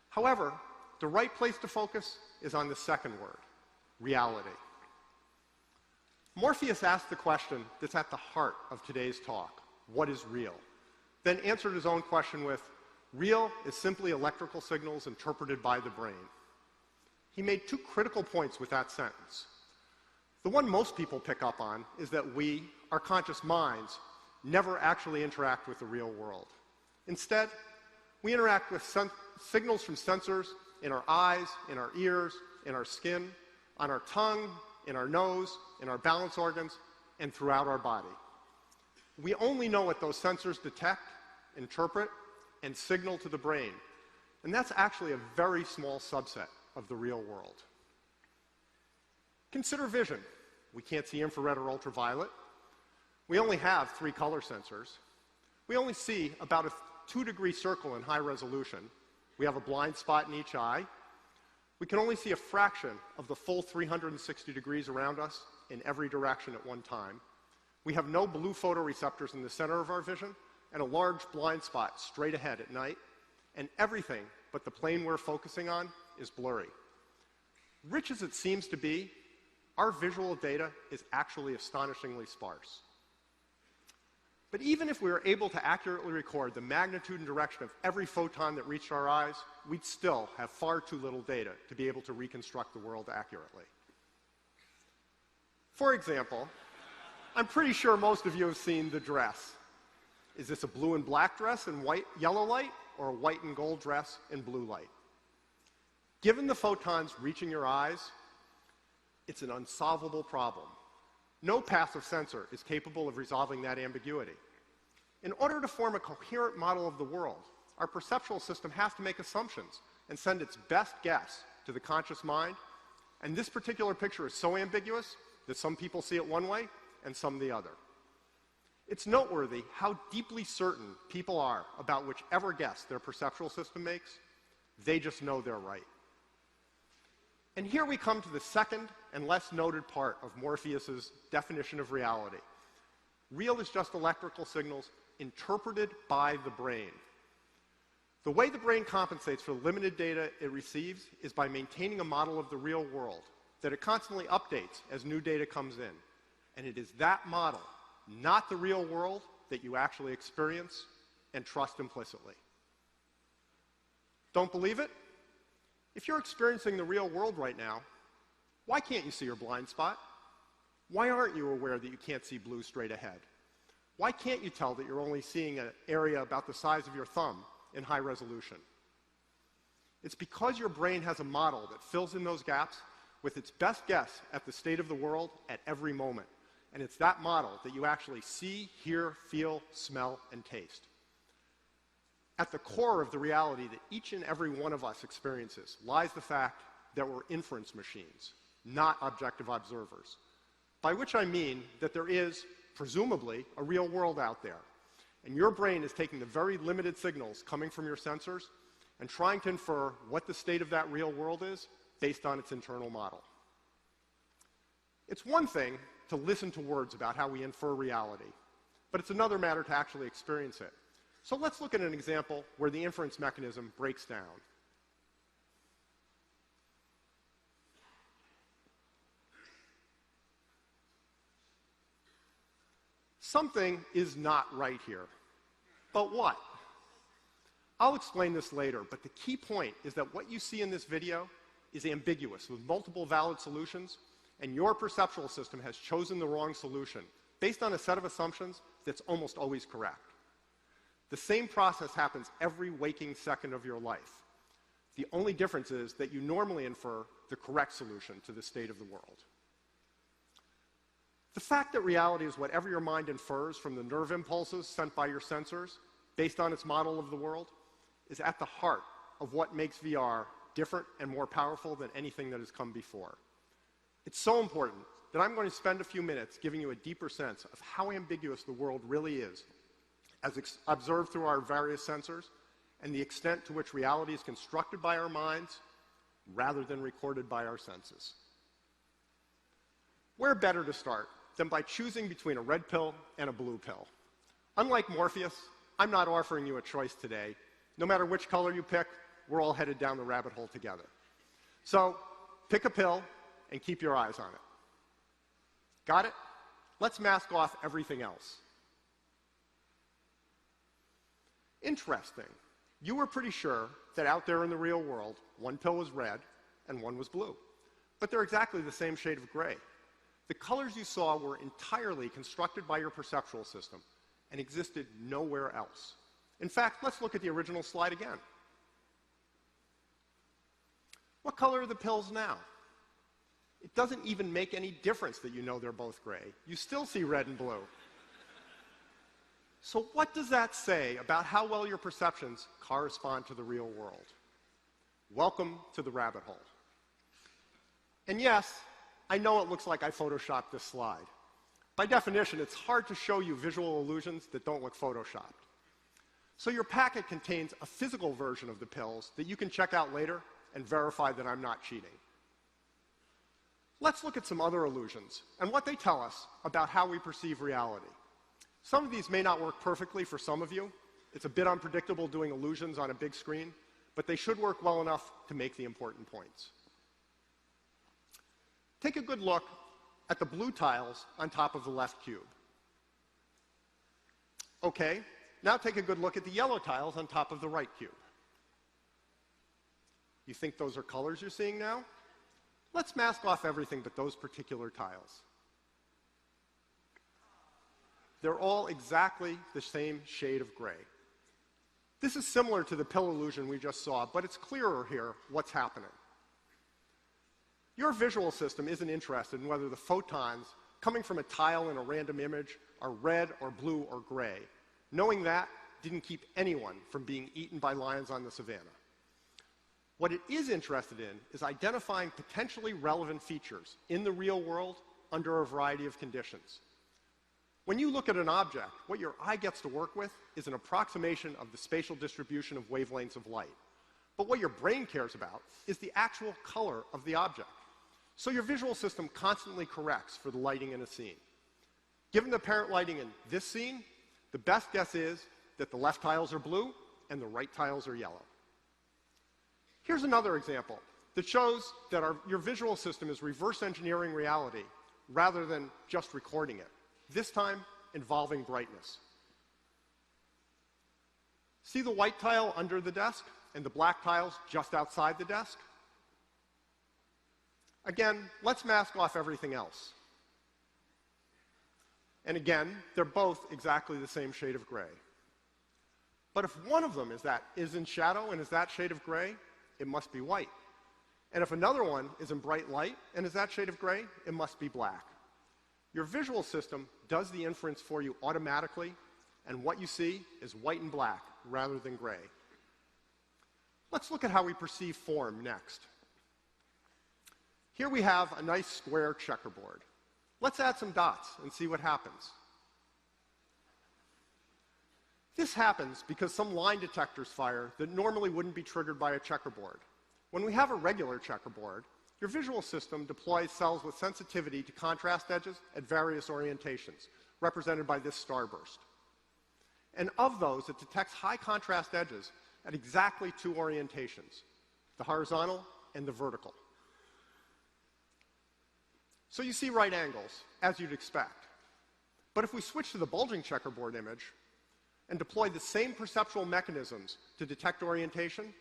However, the right place to focus is on the second word, reality. Morpheus asked the question that's at the heart of today's talk, what is real? Then answered his own question with, real is simply electrical signals interpreted by the brain. He made two critical points with that sentence. The one most people pick up on is that we, our conscious minds, never actually interact with the real world. Instead, we interact with signals from sensors in our eyes, in our ears, in our skin, on our tongue, in our nose, in our balance organs, and throughout our body. We only know what those sensors detect, interpret, and signal to the brain. And that's actually a very small subset of the real world. Consider vision. We can't see infrared or ultraviolet. We only have 3 color sensors. We only see about a 2-degree circle in high resolution. We have a blind spot in each eye. We can only see a fraction of the full 360 degrees around us in every direction at one time. We have no blue photoreceptors in the center of our vision, and a large blind spot straight ahead at night. And everything but the plane we're focusing on is blurry. Rich as it seems to be, our visual data is actually astonishingly sparse. But even if we were able to accurately record the magnitude and direction of every photon that reached our eyes, we'd still have far too little data to be able to reconstruct the world accurately. For example, I'm pretty sure most of you have seen the dress. Is this a blue and black dress in yellow light, or a white and gold dress in blue light? Given the photons reaching your eyes, it's an unsolvable problem. No passive sensor is capable of resolving that ambiguity. In order to form a coherent model of the world, our perceptual system has to make assumptions and send its best guess to the conscious mind. And this particular picture is so ambiguous that some people see it one way and some the other. It's noteworthy how deeply certain people are about whichever guess their perceptual system makes. They just know they're right. And here we come to the second and less noted part of Morpheus's definition of reality. Real is just electrical signals interpreted by the brain. The way the brain compensates for the limited data it receives is by maintaining a model of the real world that it constantly updates as new data comes in. And it is that model, not the real world, that you actually experience and trust implicitly. Don't believe it? If you're experiencing the real world right now, why can't you see your blind spot? Why aren't you aware that you can't see blue straight ahead? Why can't you tell that you're only seeing an area about the size of your thumb in high resolution? It's because your brain has a model that fills in those gaps with its best guess at the state of the world at every moment. And it's that model that you actually see, hear, feel, smell, and taste. At the core of the reality that each and every one of us experiences lies the fact that we're inference machines, not objective observers. By which I mean that there is, presumably, a real world out there. And your brain is taking the very limited signals coming from your sensors and trying to infer what the state of that real world is based on its internal model. It's one thing to listen to words about how we infer reality, but it's another matter to actually experience it. So let's look at an example where the inference mechanism breaks down. Something is not right here. But what? I'll explain this later, but the key point is that what you see in this video is ambiguous with multiple valid solutions, and your perceptual system has chosen the wrong solution based on a set of assumptions that's almost always correct. The same process happens every waking second of your life. The only difference is that you normally infer the correct solution to the state of the world. The fact that reality is whatever your mind infers from the nerve impulses sent by your sensors based on its model of the world is at the heart of what makes VR different and more powerful than anything that has come before. It's so important that I'm going to spend a few minutes giving you a deeper sense of how ambiguous the world really is as observed through our various sensors, and the extent to which reality is constructed by our minds rather than recorded by our senses. Where better to start than by choosing between a red pill and a blue pill? Unlike Morpheus, I'm not offering you a choice today. No matter which color you pick, we're all headed down the rabbit hole together. So pick a pill and keep your eyes on it. Got it? Let's mask off everything else. Interesting. You were pretty sure that out there in the real world, one pill was red and one was blue. But they're exactly the same shade of gray. The colors you saw were entirely constructed by your perceptual system, and existed nowhere else. In fact, let's look at the original slide again. What color are the pills now? It doesn't even make any difference that you know they're both gray. You still see red and blue. So what does that say about how well your perceptions correspond to the real world? Welcome to the rabbit hole. And yes, I know it looks like I photoshopped this slide. By definition, it's hard to show you visual illusions that don't look photoshopped. So your packet contains a physical version of the pills that you can check out later and verify that I'm not cheating. Let's look at some other illusions and what they tell us about how we perceive reality. Some of these may not work perfectly for some of you. It's a bit unpredictable doing illusions on a big screen, but they should work well enough to make the important points. Take a good look at the blue tiles on top of the left cube. Okay, now take a good look at the yellow tiles on top of the right cube. You think those are colors you're seeing now? Let's mask off everything but those particular tiles. They're all exactly the same shade of gray. This is similar to the pill illusion we just saw, but it's clearer here what's happening. Your visual system isn't interested in whether the photons coming from a tile in a random image are red or blue or gray. Knowing that didn't keep anyone from being eaten by lions on the savannah. What it is interested in is identifying potentially relevant features in the real world under a variety of conditions. When you look at an object, what your eye gets to work with is an approximation of the spatial distribution of wavelengths of light. But what your brain cares about is the actual color of the object. So your visual system constantly corrects for the lighting in a scene. Given the apparent lighting in this scene, the best guess is that the left tiles are blue and the right tiles are yellow. Here's another example that shows that your visual system is reverse engineering reality rather than just recording it, this time involving brightness. See the white tile under the desk and the black tiles just outside the desk? Again, let's mask off everything else. And again, they're both exactly the same shade of gray. But if one of them is in shadow and is that shade of gray, it must be white. And if another one is in bright light and is that shade of gray, it must be black. Your visual system does the inference for you automatically, and what you see is white and black rather than gray. Let's look at how we perceive form next. Here we have a nice square checkerboard. Let's add some dots and see what happens. This happens because some line detectors fire that normally wouldn't be triggered by a checkerboard. When we have a regular checkerboard, your visual system deploys cells with sensitivity to contrast edges at various orientations, represented by this starburst. And of those, it detects high contrast edges at exactly two orientations, the horizontal and the vertical. So you see right angles, as you'd expect. But if we switch to the bulging checkerboard image and deploy the same perceptual mechanisms to detect orientation,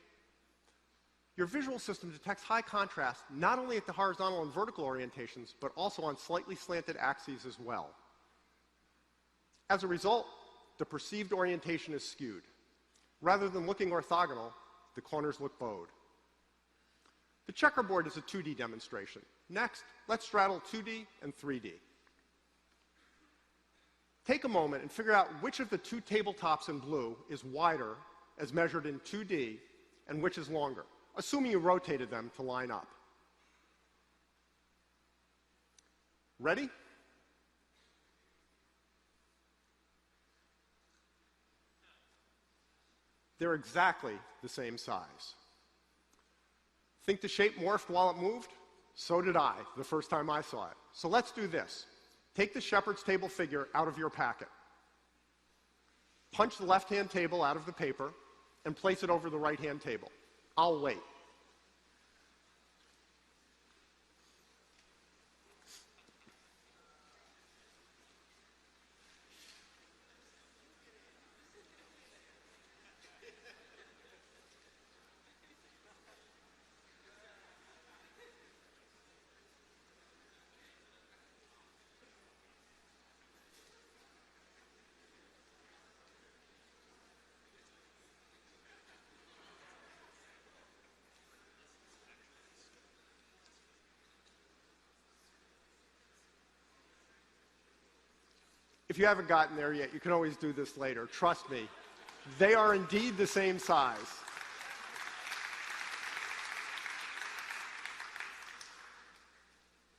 your visual system detects high contrast not only at the horizontal and vertical orientations, but also on slightly slanted axes as well. As a result, the perceived orientation is skewed. Rather than looking orthogonal, the corners look bowed. The checkerboard is a 2D demonstration. Next, let's straddle 2D and 3D. Take a moment and figure out which of the two tabletops in blue is wider as measured in 2D and which is longer, assuming you rotated them to line up. Ready? They're exactly the same size. Think the shape morphed while it moved? So did I the first time I saw it. So let's do this. Take the shepherd's table figure out of your packet. Punch the left-hand table out of the paper and place it over the right-hand table. I'll wait. If you haven't gotten there yet, you can always do this later. Trust me, they are indeed the same size.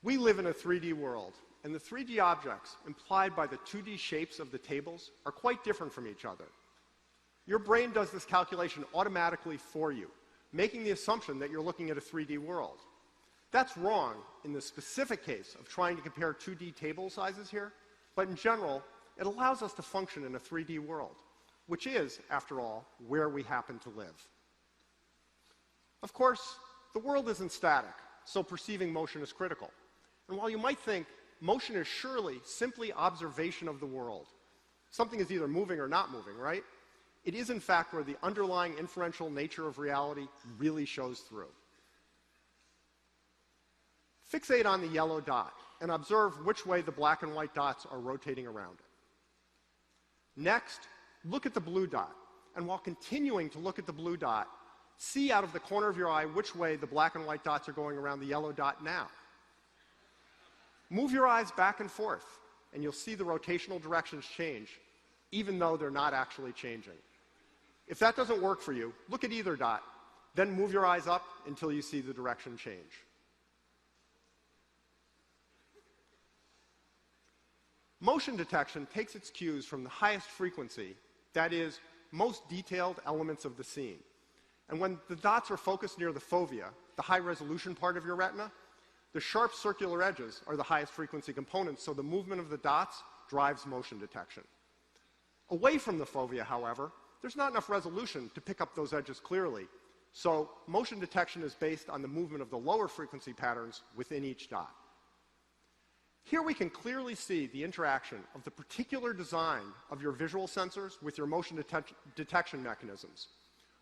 We live in a 3D world, and the 3D objects implied by the 2D shapes of the tables are quite different from each other. Your brain does this calculation automatically for you, making the assumption that you're looking at a 3D world. That's wrong in the specific case of trying to compare 2D table sizes here, but in general, it allows us to function in a 3D world, which is, after all, where we happen to live. Of course, the world isn't static, so perceiving motion is critical. And while you might think motion is surely simply observation of the world, something is either moving or not moving, right? It is, in fact, where the underlying inferential nature of reality really shows through. Fixate on the yellow dot and observe which way the black and white dots are rotating around it. Next, look at the blue dot, and while continuing to look at the blue dot, see out of the corner of your eye which way the black and white dots are going around the yellow dot now. Move your eyes back and forth, and you'll see the rotational directions change, even though they're not actually changing. If that doesn't work for you, look at either dot, then move your eyes up until you see the direction change. Motion detection takes its cues from the highest frequency, that is, most detailed elements of the scene. And when the dots are focused near the fovea, the high-resolution part of your retina, the sharp circular edges are the highest frequency components, so the movement of the dots drives motion detection. Away from the fovea, however, there's not enough resolution to pick up those edges clearly, so motion detection is based on the movement of the lower frequency patterns within each dot. Here we can clearly see the interaction of the particular design of your visual sensors with your motion detection mechanisms.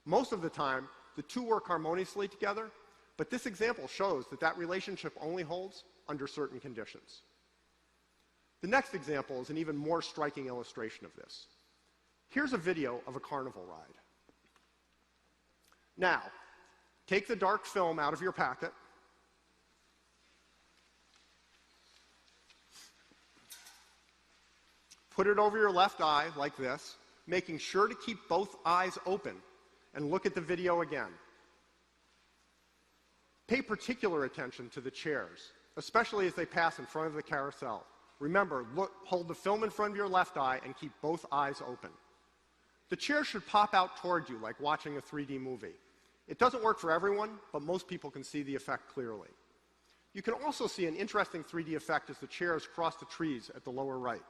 Most of the time, the two work harmoniously together, but this example shows that that relationship only holds under certain conditions. The next example is an even more striking illustration of this. Here's a video of a carnival ride. Now, take the dark film out of your packet. Put it over your left eye like this, making sure to keep both eyes open, and look at the video again. Pay particular attention to the chairs, especially as they pass in front of the carousel. Remember, hold the film in front of your left eye and keep both eyes open. The chair should pop out toward you like watching a 3D movie. It doesn't work for everyone, but most people can see the effect clearly. You can also see an interesting 3D effect as the chairs cross the trees at the lower right.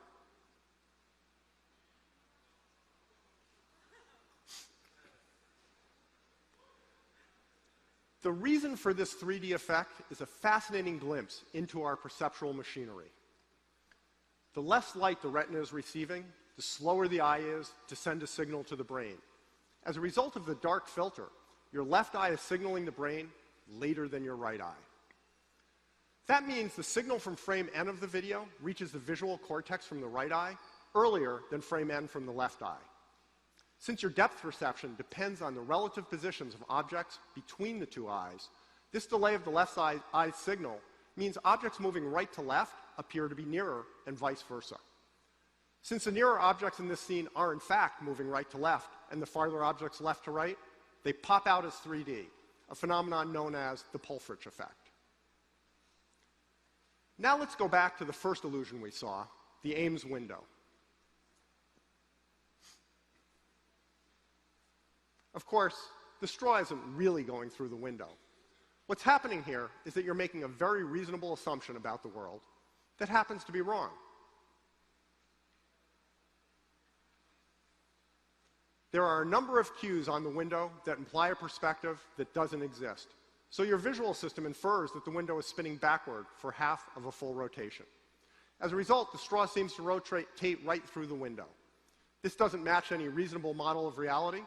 The reason for this 3D effect is a fascinating glimpse into our perceptual machinery. The less light the retina is receiving, the slower the eye is to send a signal to the brain. As a result of the dark filter, your left eye is signaling the brain later than your right eye. That means the signal from frame N of the video reaches the visual cortex from the right eye earlier than frame N from the left eye. Since your depth perception depends on the relative positions of objects between the two eyes, this delay of the left eye's signal means objects moving right to left appear to be nearer and vice versa. Since the nearer objects in this scene are in fact moving right to left and the farther objects left to right, they pop out as 3D, a phenomenon known as the Pulfrich effect. Now let's go back to the first illusion we saw, the Ames window. Of course, the straw isn't really going through the window. What's happening here is that you're making a very reasonable assumption about the world that happens to be wrong. There are a number of cues on the window that imply a perspective that doesn't exist. So your visual system infers that the window is spinning backward for half of a full rotation. As a result, the straw seems to rotate right through the window. This doesn't match any reasonable model of reality,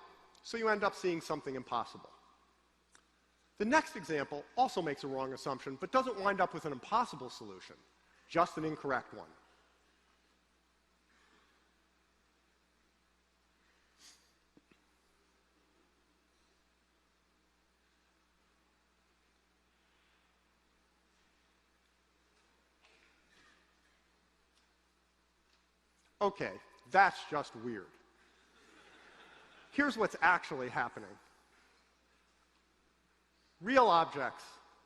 so you end up seeing something impossible. The next example also makes a wrong assumption, but doesn't wind up with an impossible solution, just an incorrect one. Okay, that's just weird. Here's what's actually happening. Real objects,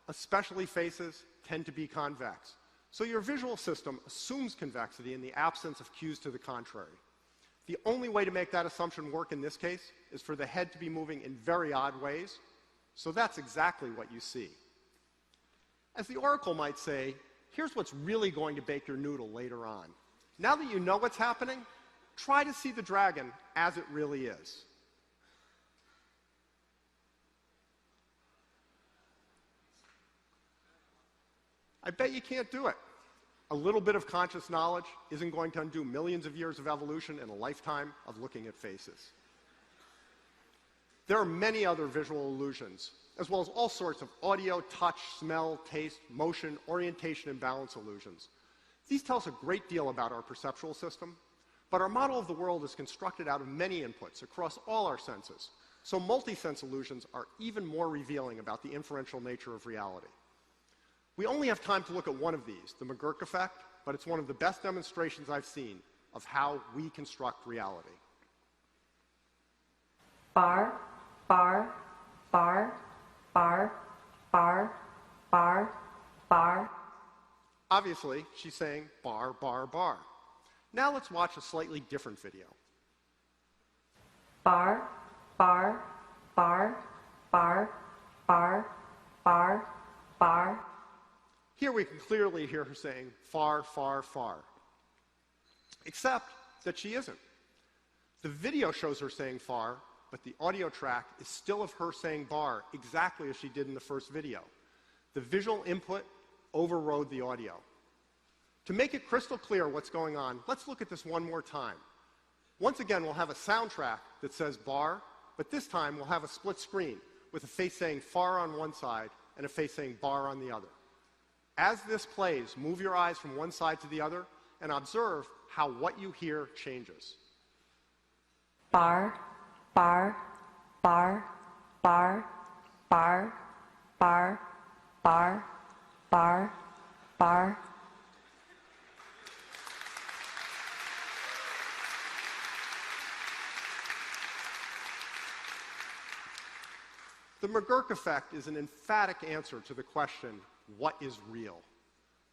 especially faces, tend to be convex. So your visual system assumes convexity in the absence of cues to the contrary. The only way to make that assumption work in this case is for the head to be moving in very odd ways, so that's exactly what you see. As the oracle might say, here's what's really going to bake your noodle later on. Now that you know what's happening, try to see the dragon as it really is. I bet you can't do it. A little bit of conscious knowledge isn't going to undo millions of years of evolution and a lifetime of looking at faces. There are many other visual illusions, as well as all sorts of audio, touch, smell, taste, motion, orientation, and balance illusions. These tell us a great deal about our perceptual system, but our model of the world is constructed out of many inputs across all our senses, so multi-sense illusions are even more revealing about the inferential nature of reality. We only have time to look at one of these, the McGurk effect, but it's one of the best demonstrations I've seen of how we construct reality. Bar, bar, bar, bar, bar, bar, bar. Obviously, she's saying bar, bar, bar. Now let's watch a slightly different video. Bar, bar, bar, bar, bar, bar, bar. Here we can clearly hear her saying far, far, far. Except that she isn't. The video shows her saying far, but the audio track is still of her saying bar exactly as she did in the first video. The visual input overrode the audio. To make it crystal clear what's going on, let's look at this one more time. Once again, we'll have a soundtrack that says bar, but this time we'll have a split screen with a face saying far on one side and a face saying bar on the other. As this plays, move your eyes from one side to the other and observe how what you hear changes. Bar, bar, bar, bar, bar, bar, bar, bar, bar. The McGurk effect is an emphatic answer to the question, what is real?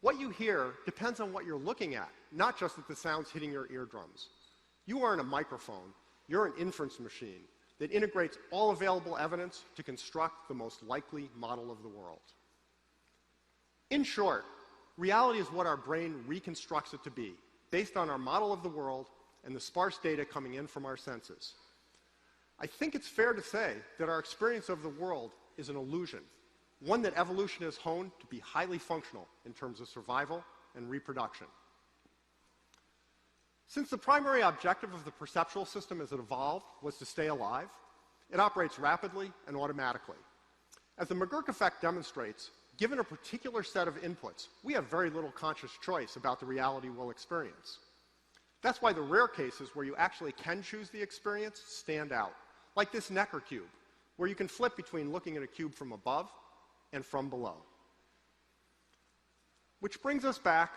What you hear depends on what you're looking at, not just at the sounds hitting your eardrums. You aren't a microphone, you're an inference machine that integrates all available evidence to construct the most likely model of the world. In short, reality is what our brain reconstructs it to be, based on our model of the world and the sparse data coming in from our senses. I think it's fair to say that our experience of the world is an illusion, one that evolution has honed to be highly functional in terms of survival and reproduction. Since the primary objective of the perceptual system as it evolved was to stay alive, it operates rapidly and automatically. As the McGurk effect demonstrates, given a particular set of inputs, we have very little conscious choice about the reality we'll experience. That's why the rare cases where you actually can choose the experience stand out, like this Necker cube, where you can flip between looking at a cube from above and from below. Which brings us back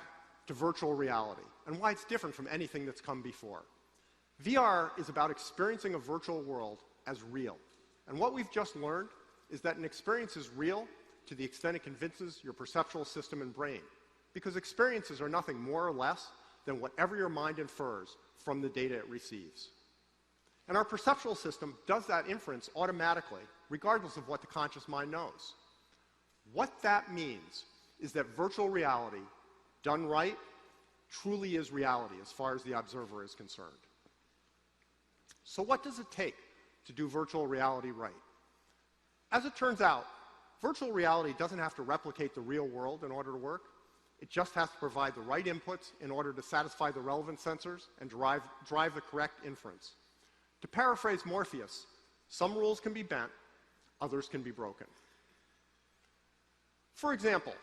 to virtual reality and why it's different from anything that's come before. VR is about experiencing a virtual world as real. And what we've just learned is that an experience is real to the extent it convinces your perceptual system and brain, because experiences are nothing more or less than whatever your mind infers from the data it receives. And our perceptual system does that inference automatically, regardless of what the conscious mind knows. What that means is that virtual reality, done right, truly is reality as far as the observer is concerned. So what does it take to do virtual reality right? As it turns out, virtual reality doesn't have to replicate the real world in order to work. It just has to provide the right inputs in order to satisfy the relevant sensors and drive the correct inference. To paraphrase Morpheus, some rules can be bent, others can be broken. For example,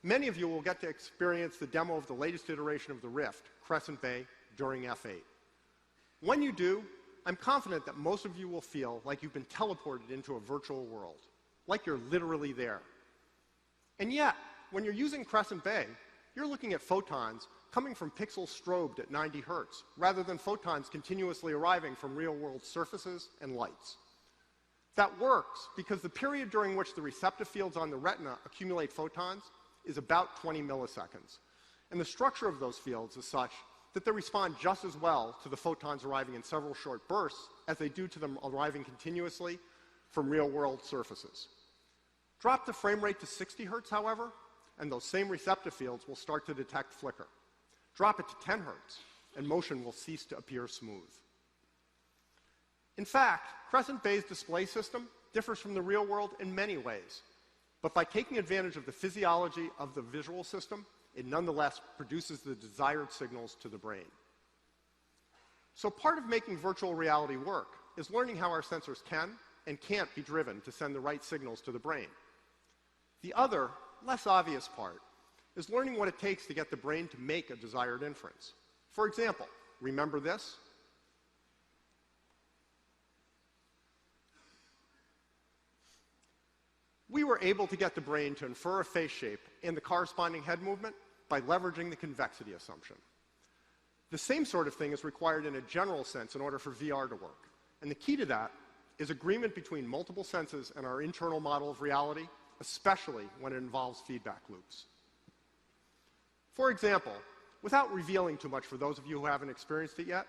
many of you will get to experience the demo of the latest iteration of the Rift, Crescent Bay, during F8. When you do, I'm confident that most of you will feel like you've been teleported into a virtual world, like you're literally there. And yet, when you're using Crescent Bay, you're looking at photons coming from pixels strobed at 90 hertz, rather than photons continuously arriving from real-world surfaces and lights. That works because the period during which the receptive fields on the retina accumulate photons is about 20 milliseconds. And the structure of those fields is such that they respond just as well to the photons arriving in several short bursts as they do to them arriving continuously from real-world surfaces. Drop the frame rate to 60 hertz, however, and those same receptive fields will start to detect flicker. Drop it to 10 hertz, and motion will cease to appear smooth. In fact, Crescent Bay's display system differs from the real world in many ways, but by taking advantage of the physiology of the visual system, it nonetheless produces the desired signals to the brain. So part of making virtual reality work is learning how our sensors can and can't be driven to send the right signals to the brain. The other, less obvious part is learning what it takes to get the brain to make a desired inference. For example, remember this? We were able to get the brain to infer a face shape and the corresponding head movement by leveraging the convexity assumption. The same sort of thing is required in a general sense in order for VR to work. And the key to that is agreement between multiple senses and our internal model of reality, especially when it involves feedback loops. For example, without revealing too much for those of you who haven't experienced it yet,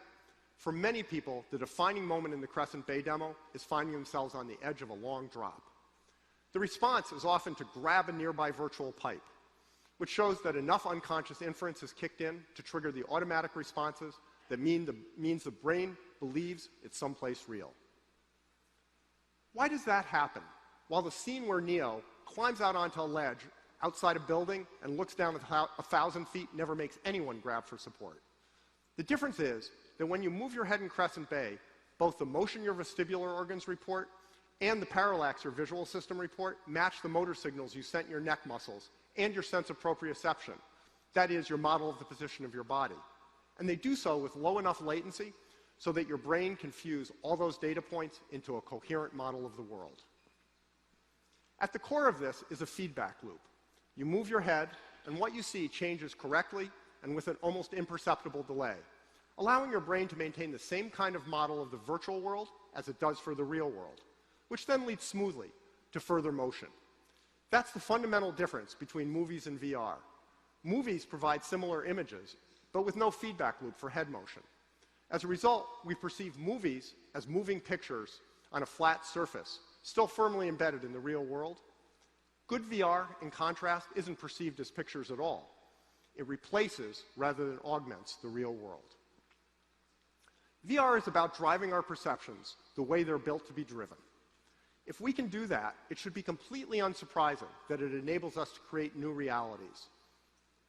for many people, the defining moment in the Crescent Bay demo is finding themselves on the edge of a long drop. The response is often to grab a nearby virtual pipe, which shows that enough unconscious inference is kicked in to trigger the automatic responses that means the brain believes it's someplace real. Why does that happen? While the scene where Neo climbs out onto a ledge outside a building and looks down 1,000 feet never makes anyone grab for support. The difference is that when you move your head in Crescent Bay, both the motion your vestibular organs report and the parallax your visual system report match the motor signals you sent your neck muscles and your sense of proprioception. That is, your model of the position of your body. And they do so with low enough latency so that your brain can fuse all those data points into a coherent model of the world. At the core of this is a feedback loop. You move your head, and what you see changes correctly and with an almost imperceptible delay, allowing your brain to maintain the same kind of model of the virtual world as it does for the real world, which then leads smoothly to further motion. That's the fundamental difference between movies and VR. Movies provide similar images, but with no feedback loop for head motion. As a result, we perceive movies as moving pictures on a flat surface, still firmly embedded in the real world. Good VR, in contrast, isn't perceived as pictures at all. It replaces rather than augments the real world. VR is about driving our perceptions the way they're built to be driven. If we can do that, it should be completely unsurprising that it enables us to create new realities.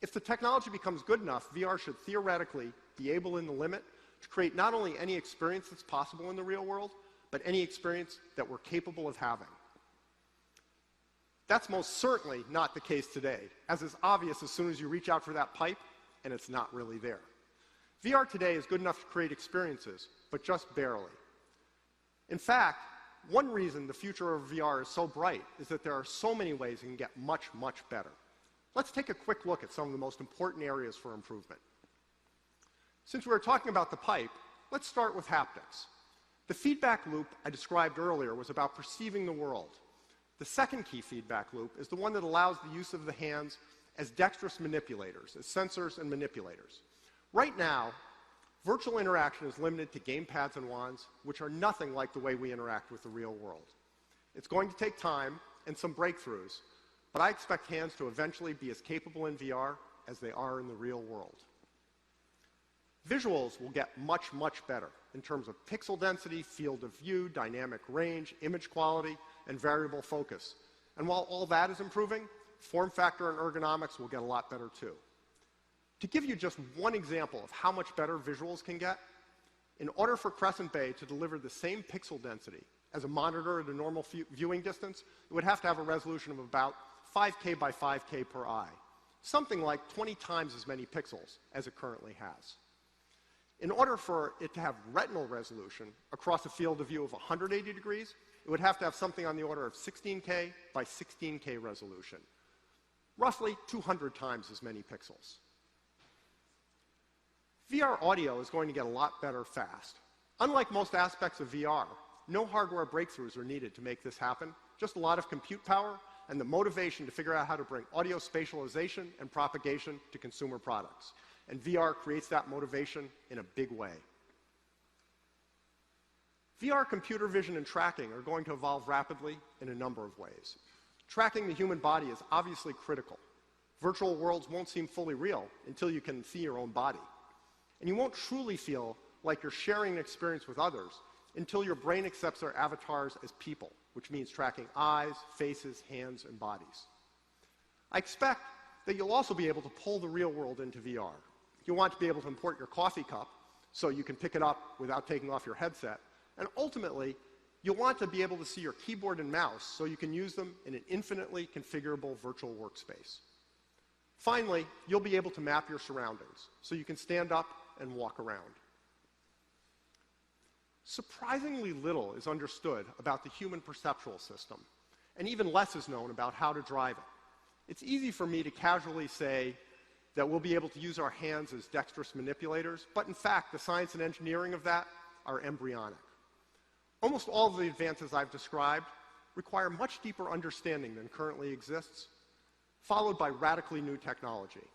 If the technology becomes good enough, VR should theoretically be able, in the limit, to create not only any experience that's possible in the real world, but any experience that we're capable of having. That's most certainly not the case today, as is obvious as soon as you reach out for that pipe and it's not really there. VR today is good enough to create experiences, but just barely. In fact, one reason the future of VR is so bright is that there are so many ways it can get much, much better. Let's take a quick look at some of the most important areas for improvement. Since we were talking about the pipe, let's start with haptics. The feedback loop I described earlier was about perceiving the world. The second key feedback loop is the one that allows the use of the hands as dexterous manipulators, as sensors and manipulators. Right now, virtual interaction is limited to gamepads and wands, which are nothing like the way we interact with the real world. It's going to take time and some breakthroughs, but I expect hands to eventually be as capable in VR as they are in the real world. Visuals will get much, much better in terms of pixel density, field of view, dynamic range, image quality, and variable focus. And while all that is improving, form factor and ergonomics will get a lot better too. To give you just one example of how much better visuals can get, in order for Crescent Bay to deliver the same pixel density as a monitor at a normal viewing distance, it would have to have a resolution of about 5K by 5K per eye, something like 20 times as many pixels as it currently has. In order for it to have retinal resolution across a field of view of 180 degrees, it would have to have something on the order of 16K by 16K resolution, roughly 200 times as many pixels. VR audio is going to get a lot better fast. Unlike most aspects of VR, no hardware breakthroughs are needed to make this happen, just a lot of compute power and the motivation to figure out how to bring audio spatialization and propagation to consumer products. And VR creates that motivation in a big way. VR computer vision and tracking are going to evolve rapidly in a number of ways. Tracking the human body is obviously critical. Virtual worlds won't seem fully real until you can see your own body. And you won't truly feel like you're sharing an experience with others until your brain accepts their avatars as people, which means tracking eyes, faces, hands, and bodies. I expect that you'll also be able to pull the real world into VR. You'll want to be able to import your coffee cup so you can pick it up without taking off your headset. And ultimately, you'll want to be able to see your keyboard and mouse so you can use them in an infinitely configurable virtual workspace. Finally, you'll be able to map your surroundings so you can stand up and walk around. Surprisingly little is understood about the human perceptual system, and even less is known about how to drive it. It's easy for me to casually say that we'll be able to use our hands as dexterous manipulators, but in fact, the science and engineering of that are embryonic. Almost all of the advances I've described require much deeper understanding than currently exists, followed by radically new technology.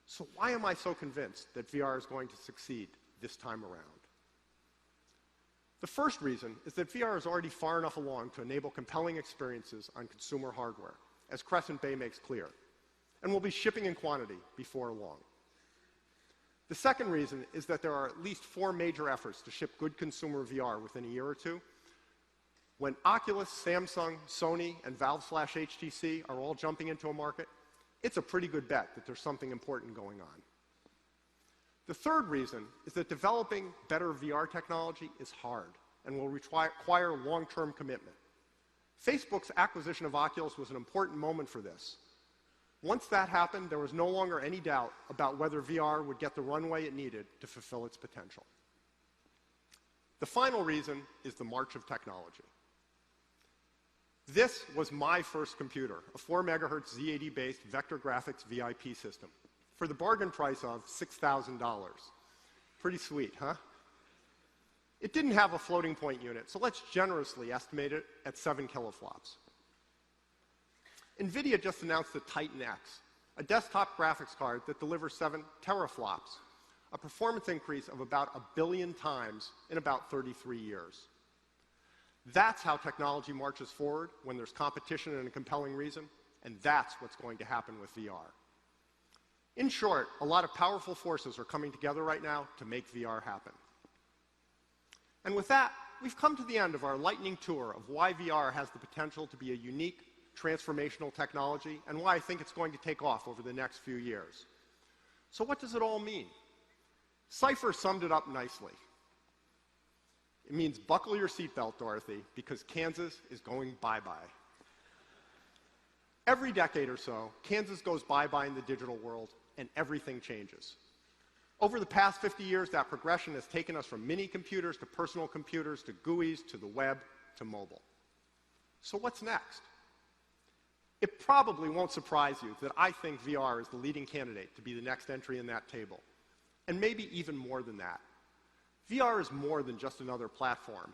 So why am I so convinced that VR is going to succeed this time around? The first reason is that VR is already far enough along to enable compelling experiences on consumer hardware, as Crescent Bay makes clear, and will be shipping in quantity before long. The second reason is that there are at least 4 major efforts to ship good consumer VR within a year or two. When Oculus, Samsung, Sony, and Valve/HTC are all jumping into a market, it's a pretty good bet that there's something important going on. The third reason is that developing better VR technology is hard and will require long-term commitment. Facebook's acquisition of Oculus was an important moment for this. Once that happened, there was no longer any doubt about whether VR would get the runway it needed to fulfill its potential. The final reason is the march of technology. This was my first computer, a 4 megahertz Z80-based vector graphics VIP system, for the bargain price of $6,000. Pretty sweet, huh? It didn't have a floating point unit, so let's generously estimate it at 7 kiloflops. NVIDIA just announced the Titan X, a desktop graphics card that delivers 7 teraflops, a performance increase of about 1 billion times in about 33 years. That's how technology marches forward when there's competition and a compelling reason, and that's what's going to happen with VR. In short, a lot of powerful forces are coming together right now to make VR happen. And with that, we've come to the end of our lightning tour of why VR has the potential to be a unique, transformational technology and why I think it's going to take off over the next few years. So what does it all mean? Cypher summed it up nicely. It means buckle your seatbelt, Dorothy, because Kansas is going bye-bye. Every decade or so, Kansas goes bye-bye in the digital world, and everything changes. Over the past 50 years, that progression has taken us from mini computers to personal computers to GUIs to the web to mobile. So what's next? It probably won't surprise you that I think VR is the leading candidate to be the next entry in that table, and maybe even more than that. VR is more than just another platform.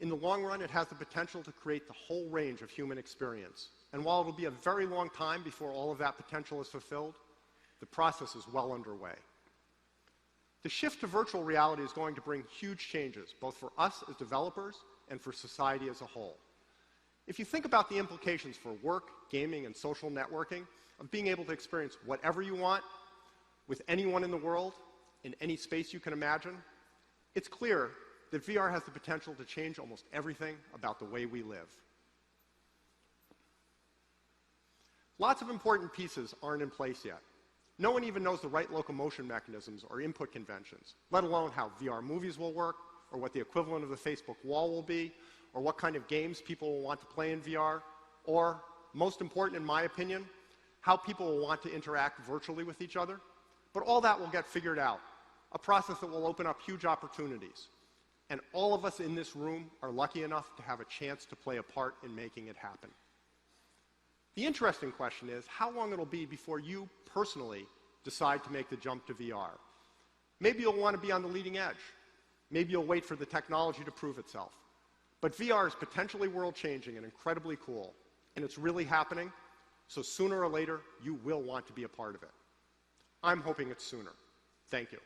In the long run, it has the potential to create the whole range of human experience. And while it'll be a very long time before all of that potential is fulfilled, the process is well underway. The shift to virtual reality is going to bring huge changes, both for us as developers and for society as a whole. If you think about the implications for work, gaming, and social networking of being able to experience whatever you want with anyone in the world, in any space you can imagine, it's clear that VR has the potential to change almost everything about the way we live. Lots of important pieces aren't in place yet. No one even knows the right locomotion mechanisms or input conventions, let alone how VR movies will work, or what the equivalent of the Facebook wall will be, or what kind of games people will want to play in VR, or, most important in my opinion, how people will want to interact virtually with each other. But all that will get figured out, a process that will open up huge opportunities. And all of us in this room are lucky enough to have a chance to play a part in making it happen. The interesting question is how long it'll be before you personally decide to make the jump to VR. Maybe you'll want to be on the leading edge. Maybe you'll wait for the technology to prove itself. But VR is potentially world-changing and incredibly cool, and it's really happening, so sooner or later, you will want to be a part of it. I'm hoping it's sooner. Thank you.